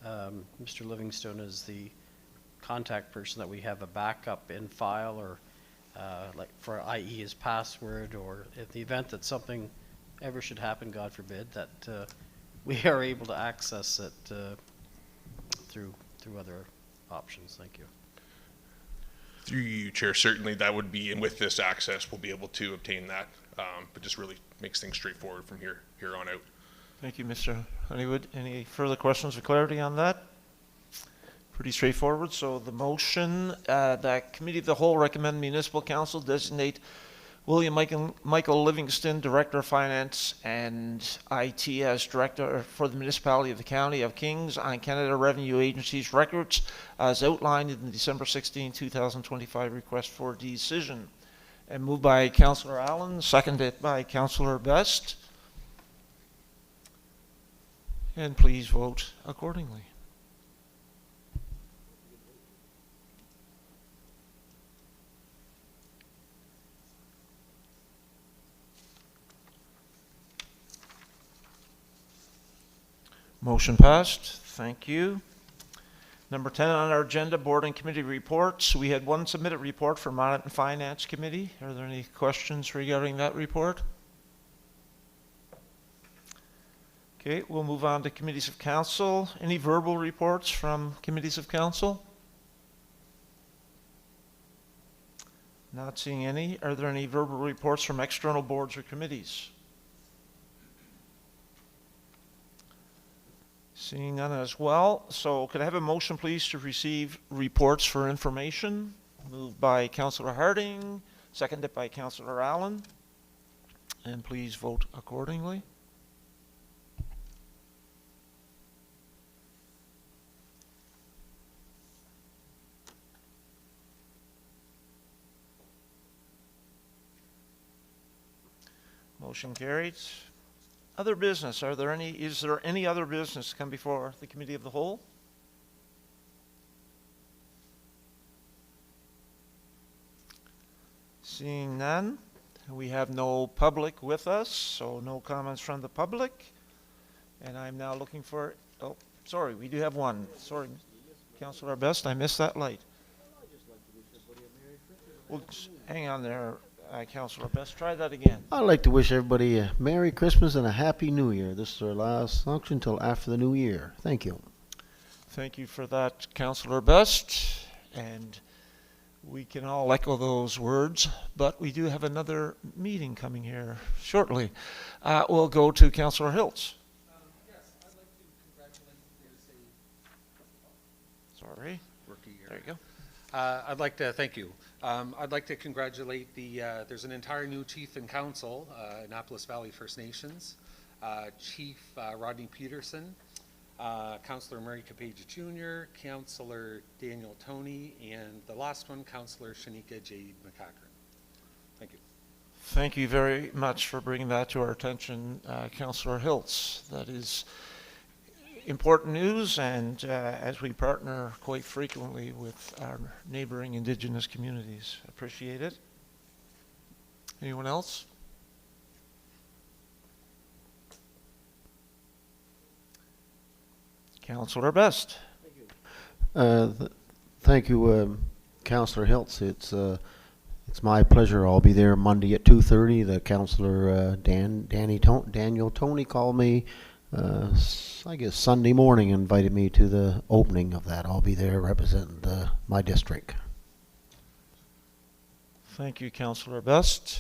Mr. Livingstone as the contact person, that we have a backup in file, or like for i.e. his password, or in the event that something ever should happen, God forbid, that we are able to access it through other options. Thank you. Through you, Chair, certainly that would be, and with this access, we'll be able to obtain that, but just really makes things straightforward from here on out. Thank you, Mr. Honeywood. Any further questions or clarity on that? Pretty straightforward. So the motion that Committee of the Whole recommend Municipal Council designate William Michael Livingston, Director of Finance and IT, as Director for the Municipality of the County of Kings on Canada Revenue Agency's records as outlined in the December 16, 2025 request for decision. And moved by Councillor Allen, seconded by Councillor Best. And please vote accordingly. Motion passed. Thank you. Number 10 on our agenda, board and committee reports. We had one submitted report from Audit and Finance Committee. Are there any questions regarding that report? Okay, we'll move on to committees of council. Any verbal reports from committees of council? Not seeing any. Are there any verbal reports from external boards or committees? Seeing none as well. So could I have a motion, please, to receive reports for information? Moved by Councillor Harding, seconded by Councillor Allen. And please vote accordingly. Motion carried. Other business, is there any other business to come before the Committee of the Whole? Seeing none, we have no public with us, so no comments from the public. And I'm now looking for, oh, sorry, we do have one. Sorry, Councillor Best, I missed that light. Well, hang on there. Councillor Best, try that again. I'd like to wish everybody a Merry Christmas and a Happy New Year. This is our last function until after the New Year. Thank you. Thank you for that, Councillor Best. And we can all echo those words, but we do have another meeting coming here shortly. We'll go to Councillor Hiltz. Yes, I'd like to congratulate you for Sorry. rookie year. There you go. I'd like to, thank you. I'd like to congratulate there's an entire new chief and council, Annapolis Valley First Nations, Chief Rodney Peterson, Councillor Murray Capage Jr., Councillor Daniel Toney, and the last one, Councillor Shanika Jade McCackern. Thank you. Thank you very much for bringing that to our attention, Councillor Hiltz. That is important news, and as we partner quite frequently with our neighboring Indigenous communities. Appreciate it. Anyone else? Councillor Best. Thank you, Councillor Hiltz. It's my pleasure. I'll be there Monday at 2:30. The Councillor Daniel Toney called me, I guess Sunday morning, invited me to the opening of that. I'll be there representing my district. Thank you, Councillor Best.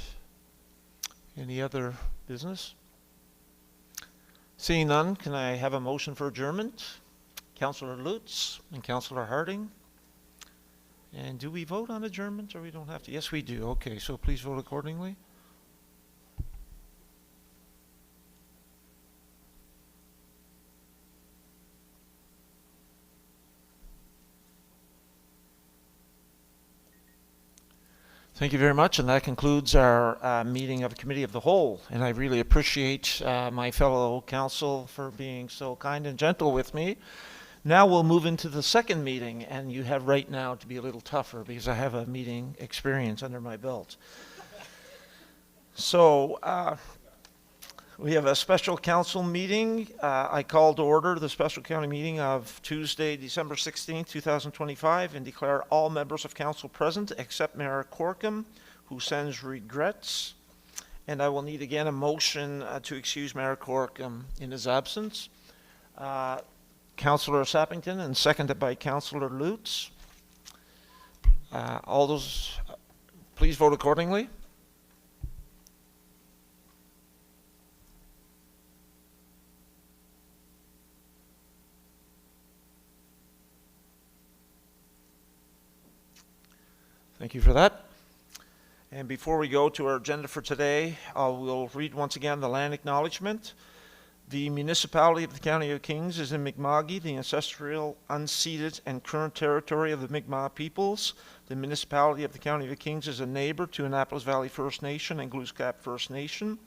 Any other business? Seeing none, can I have a motion for adjournment? Councillor Lutz and Councillor Harding. And do we vote on adjournment, or we don't have to? Yes, we do. Okay, so please vote accordingly. Thank you very much, and that concludes our meeting of the Committee of the Whole. And I really appreciate my fellow council for being so kind and gentle with me. Now we'll move into the second meeting, and you have right now to be a little tougher because I have a meeting experience under my belt. So we have a special council meeting. I call to order the special county meeting of Tuesday, December 16th, 2025, and declare all members of council present except Mayor Corkum, who sends regrets. And I will need again a motion to excuse Mayor Corkum in his absence. Councillor Sappington, and seconded by Councillor Lutz. All those, please vote accordingly. Thank you for that. And before we go to our agenda for today, we'll read once again the land acknowledgement. The municipality of the County of Kings is in Mi'kma'ki, the ancestral, unceded, and current territory of the Mi'kmaq peoples. The municipality of the County of Kings is a neighbor to Annapolis Valley First Nation and Glooscap First Nation,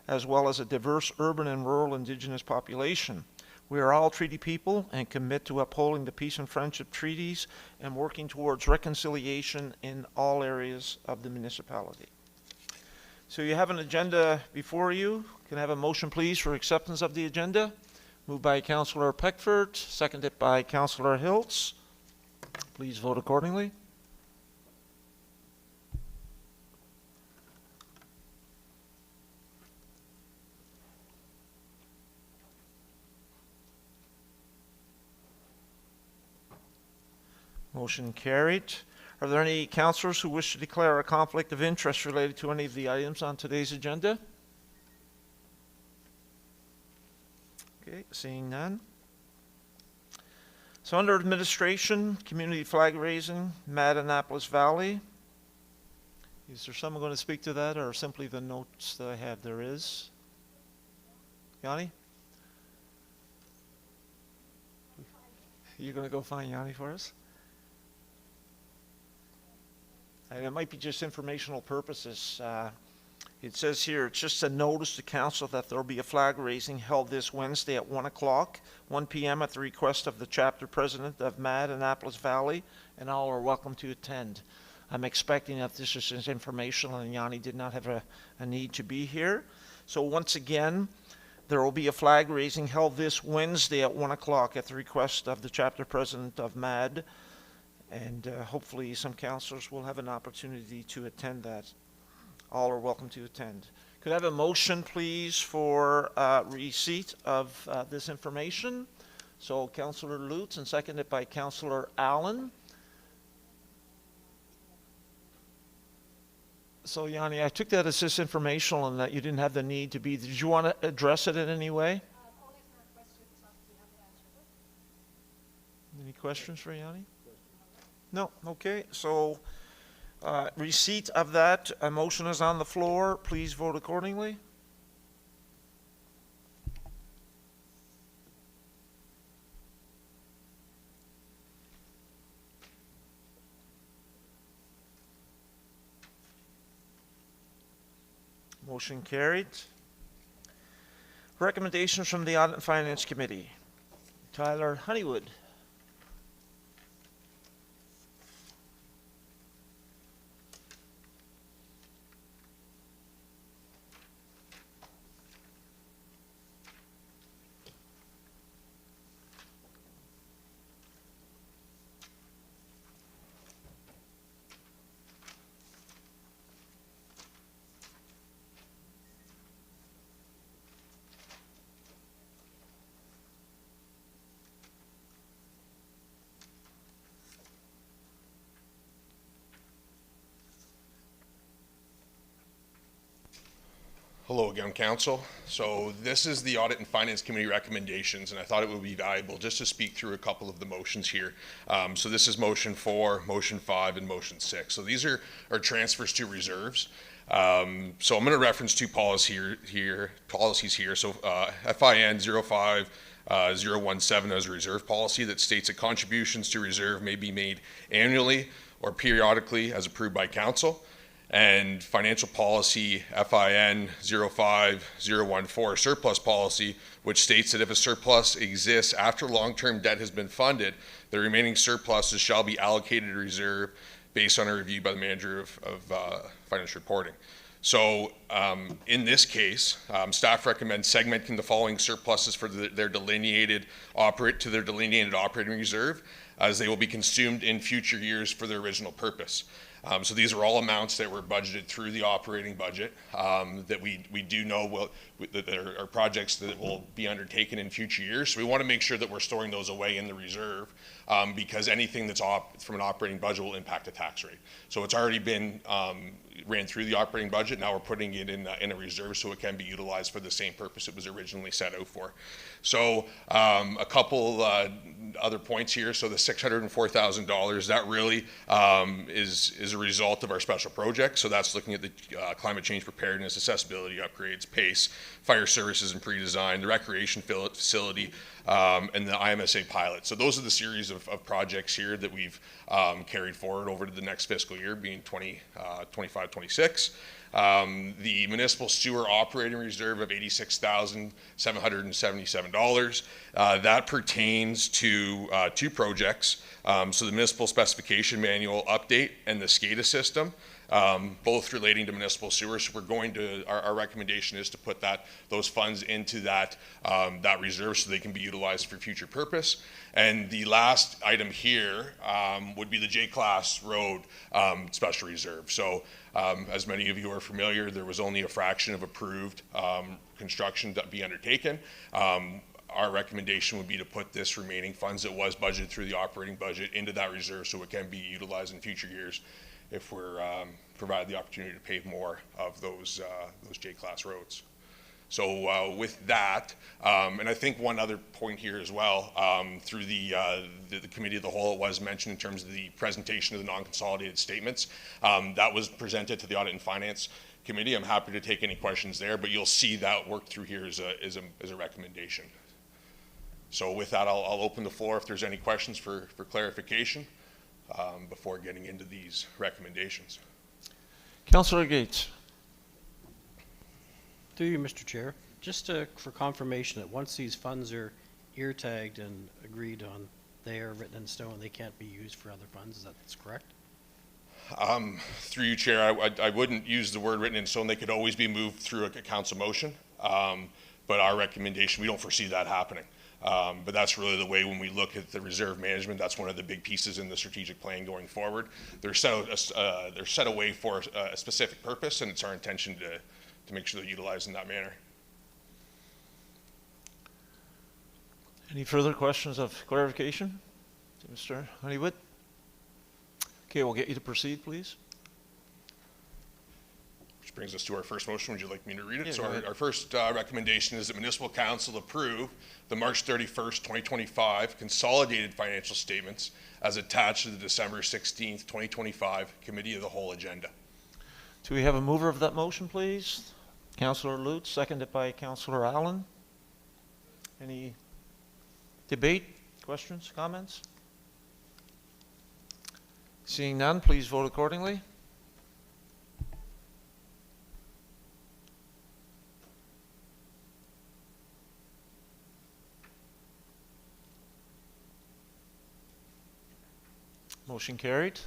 as well as a diverse urban and rural Indigenous population. We are all treaty people and commit to upholding the peace and friendship treaties and working towards reconciliation in all areas of the municipality. So you have an agenda before you. Can I have a motion, please, for acceptance of the agenda? Moved by Councillor Peckford, seconded by Councillor Hiltz. Please vote accordingly. Motion carried. Are there any councillors who wish to declare a conflict of interest related to any of the items on today's agenda? Okay, seeing none. So under administration, community flag raising, MAD Annapolis Valley. Is there someone going to speak to that, or simply the notes that I have? There is. Yanni? You're going to go find Yanni for us? And it might be just informational purposes. It says here, it's just a notice to council that there will be a flag raising held this Wednesday at 1 p.m. at the request of the chapter president of MAD Annapolis Valley, and all are welcome to attend. I'm expecting that this is informational, and Yanni did not have a need to be here. So once again, there will be a flag raising held this Wednesday at 1 at the request of the chapter president of MAD. And hopefully some councillors will have an opportunity to attend that. All are welcome to attend. Could I have a motion, please, for receipt of this information? So Councillor Lutz, and seconded by Councillor Allen. So Yanni, I took that as just informational and that you didn't have the need to be. Did you want to address it in any way? Any questions for Yanni? No, okay, so receipt of that, a motion is on the floor. Please vote accordingly. Motion carried. Recommendations from the Audit and Finance Committee. Tyler Honeywood. Hello again, Council. So this is the Audit and Finance Committee recommendations, and I thought it would be valuable just to speak through a couple of the motions here. So this is motion 4, motion 5, and motion 6. So these are transfers to reserves. So I'm going to reference two policies here. So FIN 05017 as a reserve policy that states that contributions to reserve may be made annually or periodically as approved by Council. And financial policy FIN 05014 surplus policy, which states that if a surplus exists after long-term debt has been funded, the remaining surpluses shall be allocated to reserve based on a review by the manager of financial reporting. So in this case, staff recommends segmenting the following surpluses for their delineated operating reserve, as they will be consumed in future years for their original purpose. So these are all amounts that were budgeted through the operating budget that we do know that there are projects that will be undertaken in future years. So we want to make sure that we're storing those away in the reserve because anything that's from an operating budget will impact the tax rate. So it's already been ran through the operating budget. Now we're putting it in a reserve so it can be utilized for the same purpose it was originally set out for. So a couple other points here. So the $604,000, that really is a result of our special project. So that's looking at the climate change preparedness, accessibility upgrades, PACE, fire services and pre-design, the recreation facility, and the IMSA pilot. So those are the series of projects here that we've carried forward over to the next fiscal year, being 25-26. The municipal sewer operating reserve of $86,777. That pertains to two projects. So the municipal specification manual update and the SCADA system, both relating to municipal sewer. So we're going to, our recommendation is to put those funds into that reserve so they can be utilized for future purpose. And the last item here would be the J-Class Road Special Reserve. So as many of you are familiar, there was only a fraction of approved construction that be undertaken. Our recommendation would be to put this remaining funds that was budgeted through the operating budget into that reserve so it can be utilized in future years if we're provided the opportunity to pave more of those J-Class roads. So with that, and I think one other point here as well, through the committee of the whole, it was mentioned in terms of the presentation of the non-consolidated statements. That was presented to the Audit and Finance Committee. I'm happy to take any questions there, but you'll see that worked through here as a recommendation. So with that, I'll open the floor if there's any questions for clarification before getting into these recommendations. Councillor Gates. Through you, Mr. Chair, just for confirmation that once these funds are ear tagged and agreed on, they are written in stone, they can't be used for other funds, is that correct? Through you, Chair, I wouldn't use the word written in stone. They could always be moved through a council motion, but our recommendation, we don't foresee that happening. But that's really the way when we look at the reserve management, that's one of the big pieces in the strategic plan going forward. They're set away for a specific purpose, and it's our intention to make sure they're utilized in that manner. Any further questions of clarification to Mr. Honeywood? Okay, we'll get you to proceed, please. Mr. brings us to our first motion. Would you like me to read it? Yeah, So go ahead. our first recommendation is that Municipal Council approve the March 31st, 2025 consolidated financial statements as attached to the December 16th, 2025 Committee of the Whole agenda. Do we have a mover of that motion, please? Councillor Lutz, seconded by Councillor Allen. Any debate, questions, comments? Seeing none, please vote accordingly. Motion carried.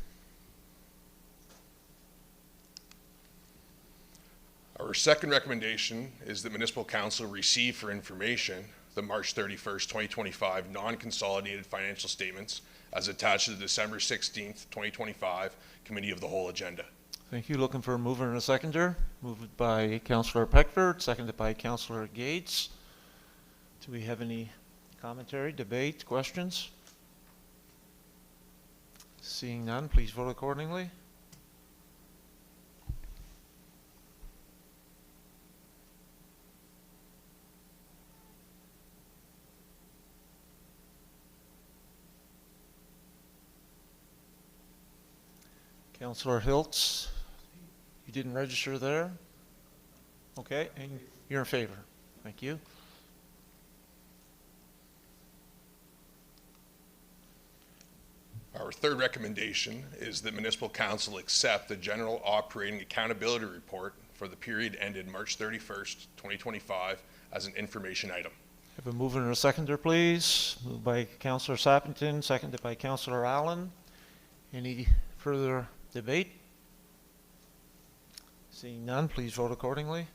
Our second recommendation is that Municipal Council receive for information the March 31st, 2025 non-consolidated financial statements as attached to the December 16th, 2025 Committee of the Whole agenda. Thank you. Looking for a mover and a seconder. Moved by Councillor Peckford, seconded by Councillor Gates. Do we have any commentary, debate, questions? Seeing none, please vote accordingly. Councillor Hiltz, you didn't register there? Okay, and you're in favor. Thank you. Our third recommendation is that Municipal Council accept the General Operating Accountability Report for the period ended March 31st, 2025 as an information item. Have a mover and a seconder, please. Moved by Councillor Sappington, seconded by Councillor Allen. Any further debate? Seeing none, please vote accordingly.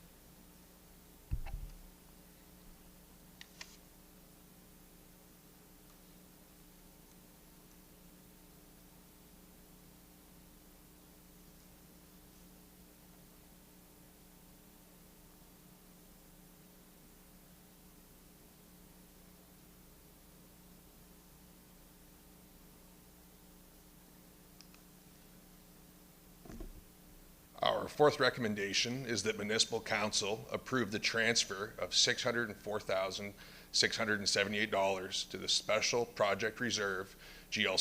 Our fourth recommendation is that Municipal Council approve the transfer of $604,678 to the Special Project Reserve GL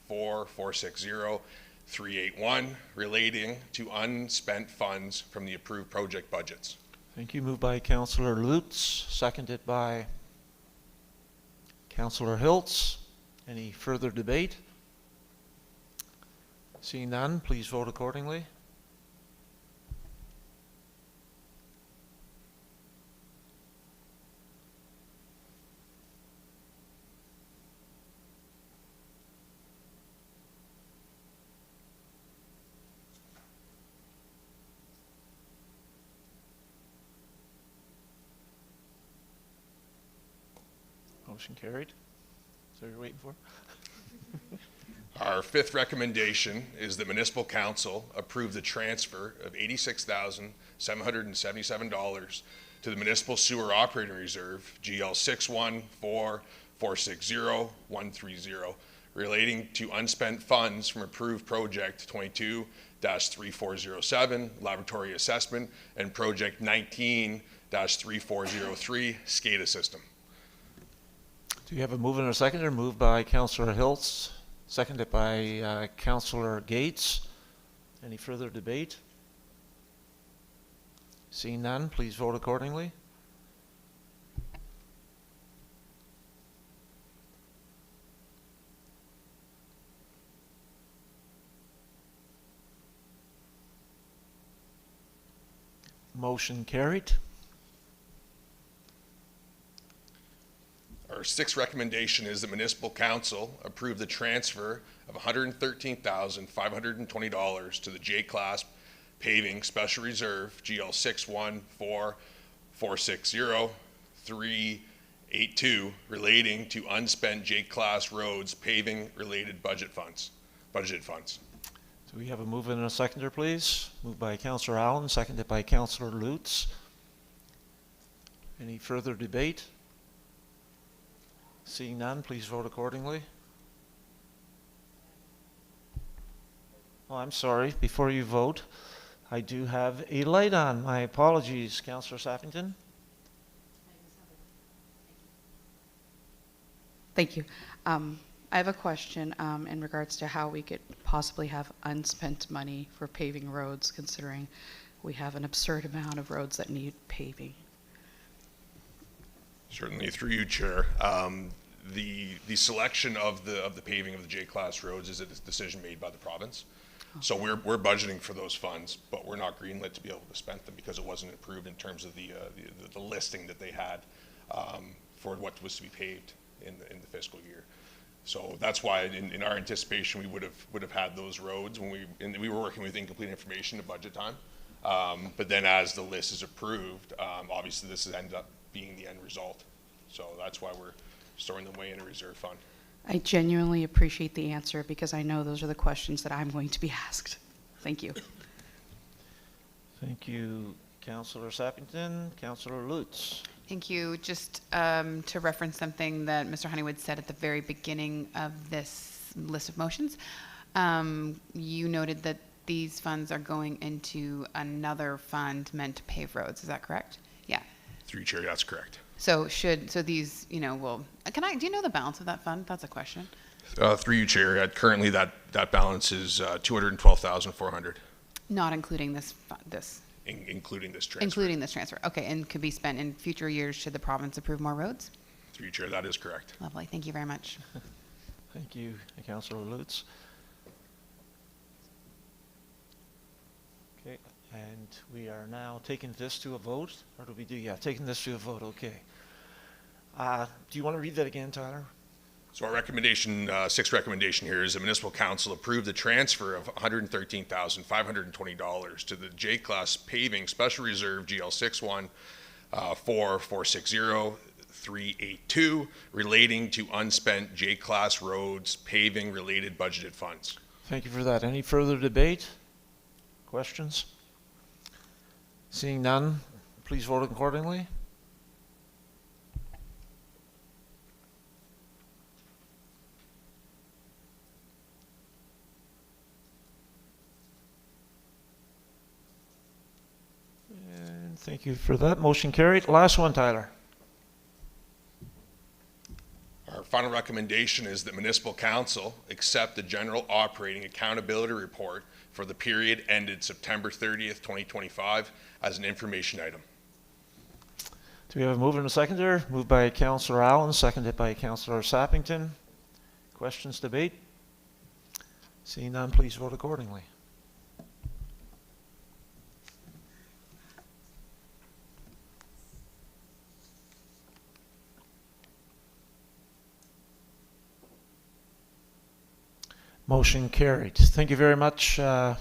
614460381 relating to unspent funds from the approved project budgets. Thank you. Moved by Councillor Lutz, seconded by Councillor Hiltz. Any further debate? Seeing none, please vote accordingly. Motion carried. Is that what you're waiting for? Our fifth recommendation is that Municipal Council approve the transfer of $86,777 to the Municipal Sewer Operating Reserve, GL 614460130, relating to unspent funds from approved Project 22-3407, Laboratory Assessment, and Project 19-3403, SCADA System. Do you have a mover and a seconder? Moved by Councillor Hiltz, seconded by Councillor Gates. Any further debate? Seeing none, please vote accordingly. Motion carried. Our sixth recommendation is that Municipal Council approve the transfer of $113,520 to the J-Class Paving Special Reserve, GL 614460382, relating to unspent J-Class roads paving related budgeted funds. Do we have a mover and a seconder, please? Moved by Councillor Allen, seconded by Councillor Lutz. Any further debate? Seeing none, please vote accordingly. Oh, I'm sorry. Before you vote, I do have a light on. My apologies, Councillor Sappington. Thank you. I have a question in regards to how we could possibly have unspent money for paving roads, considering we have an absurd amount of roads that need paving. Certainly, through you, Chair. The selection of the paving of the J-class roads is a decision made by the province. So we're budgeting for those funds, but we're not greenlit to be able to spend them because it wasn't approved in terms of the listing that they had for what was to be paved in the fiscal year. So that's why in our anticipation we would have had those roads when we were working with incomplete information at budget time. But then as the list is approved, obviously this has ended up being the end result. So that's why we're storing them away in a reserve fund. I genuinely appreciate the answer because I know those are the questions that I'm going to be asked. Thank you. Thank you, Councillor Sappington. Councillor Lutz. Thank you. Just to reference something that Mr. Honeywood said at the very beginning of this list of motions, you noted that these funds are going into another fund meant to pave roads. Is that correct? Yeah. Through Chair, that's correct. So these, do you know the balance of that fund? That's a question. Through you, Chair, currently that balance is 212,400. Not including this. Including this transfer. Including this transfer. Okay, and could be spent in future years should the province approve more roads? Through you, Chair, that is correct. Lovely. Thank you very much. Thank you, Councillor Lutz. Okay, and we are now taking this to a vote, or do we do? Yeah, taking this to a vote. Okay. Do you want to read that again, Tyler? So our recommendation, sixth recommendation here is the Municipal Council approve the transfer of $113,520 to the J-Class Paving Special Reserve GL 61 4460382 relating to unspent J-Class roads paving related budgeted funds. Thank you for that. Any further debate? Questions? Seeing none, please vote accordingly. And thank you for that. Motion carried. Last one, Tyler. Our final recommendation is that Municipal Council accept the General Operating Accountability Report for the period ended September 30th, 2025 as an information item. Do we have a mover and a seconder? Moved by Councillor Allen, seconded by Councillor Sappington. Questions, debate? Seeing none, please vote accordingly. Motion carried. Thank you very much, Mr.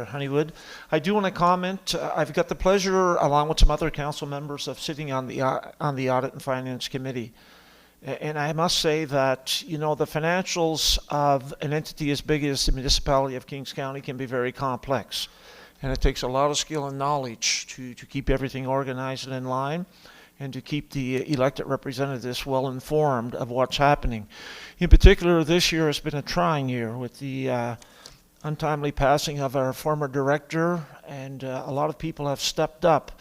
Honeywood. I do want to comment. I've got the pleasure, along with some other council members, of sitting on the Audit and Finance Committee. And I must say that, the financials of an entity as big as the municipality of Kings County can be very complex. And it takes a lot of skill and knowledge to keep everything organized and in line, and to keep the elected representatives well informed of what's happening. In particular, this year has been a trying year with the untimely passing of our former director, and a lot of people have stepped up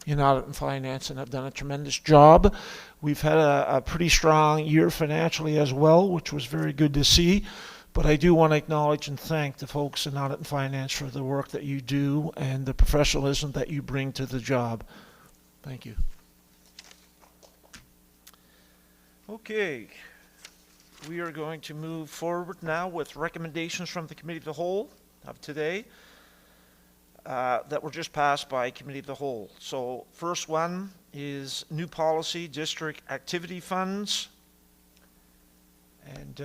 in audit and finance and have done a tremendous job. We've had a pretty strong year financially as well, which was very good to see. But I do want to acknowledge and thank the folks in audit and finance for the work that you do and the professionalism that you bring to the job. Thank you. Okay, we are going to move forward now with recommendations from the Committee of the Whole of today that were just passed by Committee of the Whole. So first one is new policy, district activity funds. And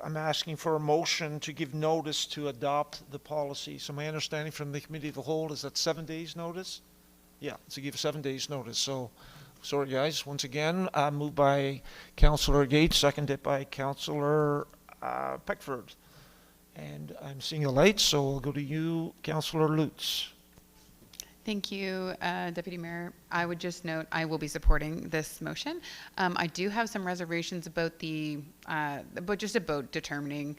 I'm asking for a motion to give notice to adopt the policy. So my understanding from the Committee of the Whole is that 7 days notice? Yeah, to give 7 days notice. So sorry, guys. Once again, moved by Councillor Gates, seconded by Councillor Peckford. And I'm seeing a light, so I'll go to you, Councillor Lutz. Thank you, Deputy Mayor. I would just note I will be supporting this motion. I do have some reservations about about determining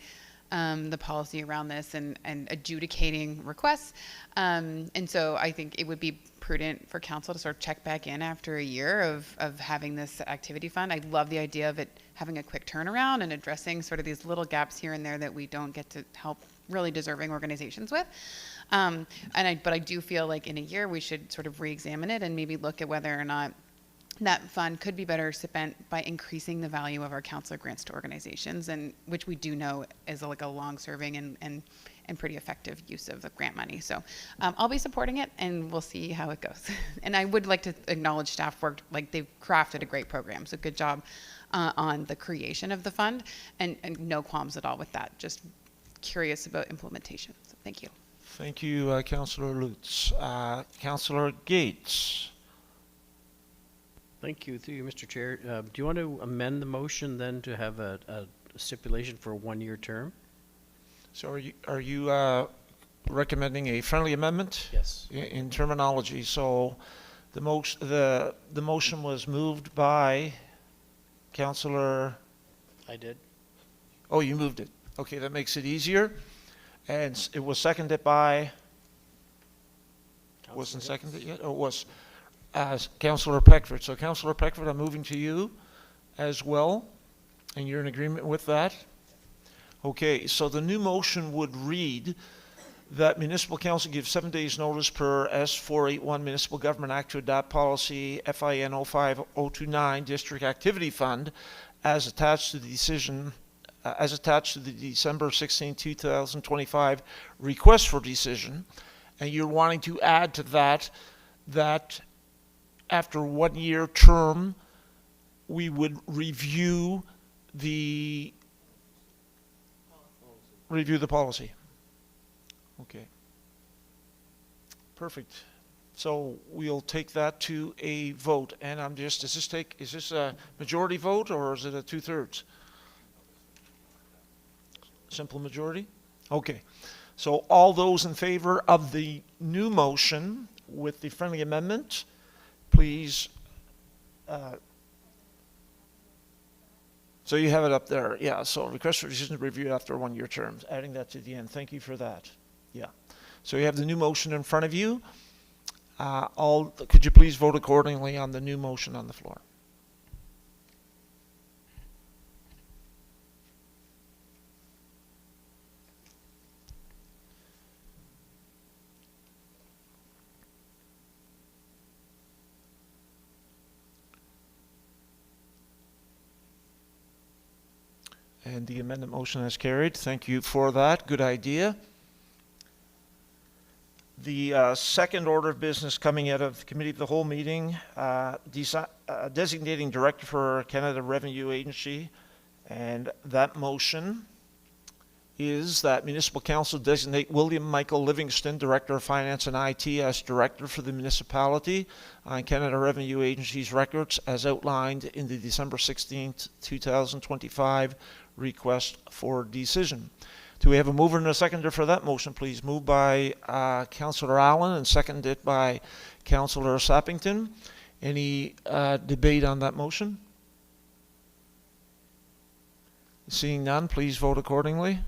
the policy around this and adjudicating requests. And so I think it would be prudent for council to sort of check back in after a year of having this activity fund. I love the idea of it having a quick turnaround and addressing sort of these little gaps here and there that we don't get to help really deserving organizations with. But I do feel like in a year we should sort of re-examine it and maybe look at whether or not that fund could be better spent by increasing the value of our counselor grants to organizations, and which we do know is like a long-serving and pretty effective use of the grant money. So I'll be supporting it, and we'll see how it goes. And I would like to acknowledge staff worked, like they've crafted a great program. So good job on the creation of the fund, and no qualms at all with that. Just curious about implementation. So thank you. Thank you, Councillor Lutz. Councillor Gates. Thank you, through you, Mr. Chair. Do you want to amend the motion then to have a stipulation for a one-year term? So are you recommending a friendly amendment? Yes. In terminology. So the motion was moved by Councillor. I did. Oh, you moved it. Okay, that makes it easier. And it was seconded by. Wasn't seconded yet? Or was Councillor Peckford. So Councillor Peckford, I'm moving to you as well, and you're in agreement with that? Okay, so the new motion would read that Municipal Council gives 7 days notice per S481 Municipal Government Act to adopt policy FIN 05029 District Activity Fund as attached to the decision, as attached to the December 16, 2025 request for decision. And you're wanting to add to that after 1 year term, we would review the policy. Okay. Perfect. So we'll take that to a vote, and is this a majority vote or is it a 2/3? Simple majority? Okay. So all those in favor of the new motion with the friendly amendment, please. So you have it up there. Yeah, so request for decision to review after 1 year terms, adding that to the end. Thank you for that. Yeah. So you have the new motion in front of you. Could you please vote accordingly on the new motion on the floor? And the amendment motion is carried. Thank you for that. Good idea. The second order of business coming out of Committee of the Whole meeting, designating director for Canada Revenue Agency. And that motion is that Municipal Council designate William Michael Livingston, Director of Finance and IT, as Director for the municipality on Canada Revenue Agency's records as outlined in the December 16th, 2025 request for decision. Do we have a mover and a seconder for that motion, please? Moved by Councillor Allen and seconded by Councillor Sappington. Any debate on that motion? Seeing none, please vote accordingly.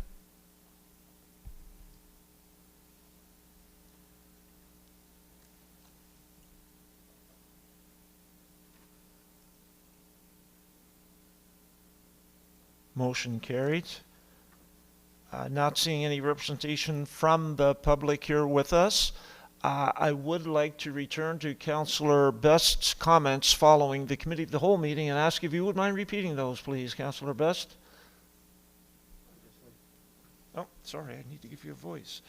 Motion carried. Not seeing any representation from the public here with us. I would like to return to Councillor Best's comments following the Committee of the Whole meeting and ask if you would mind repeating those, please, Councillor Best. Oh, sorry, I need to give you a voice.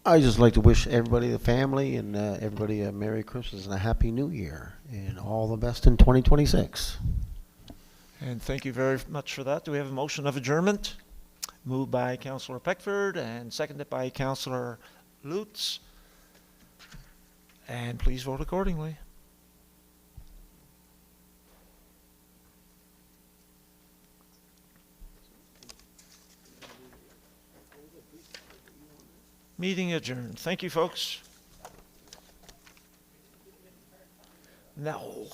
I just like to wish everybody, the family, and everybody a Merry Christmas and a Happy New Year, and all the best in 2026. And thank you very much for that. Do we have a motion of adjournment? Moved by Councillor Peckford and seconded by Councillor Lutz. And please vote accordingly. Meeting adjourned. Thank you, folks. No.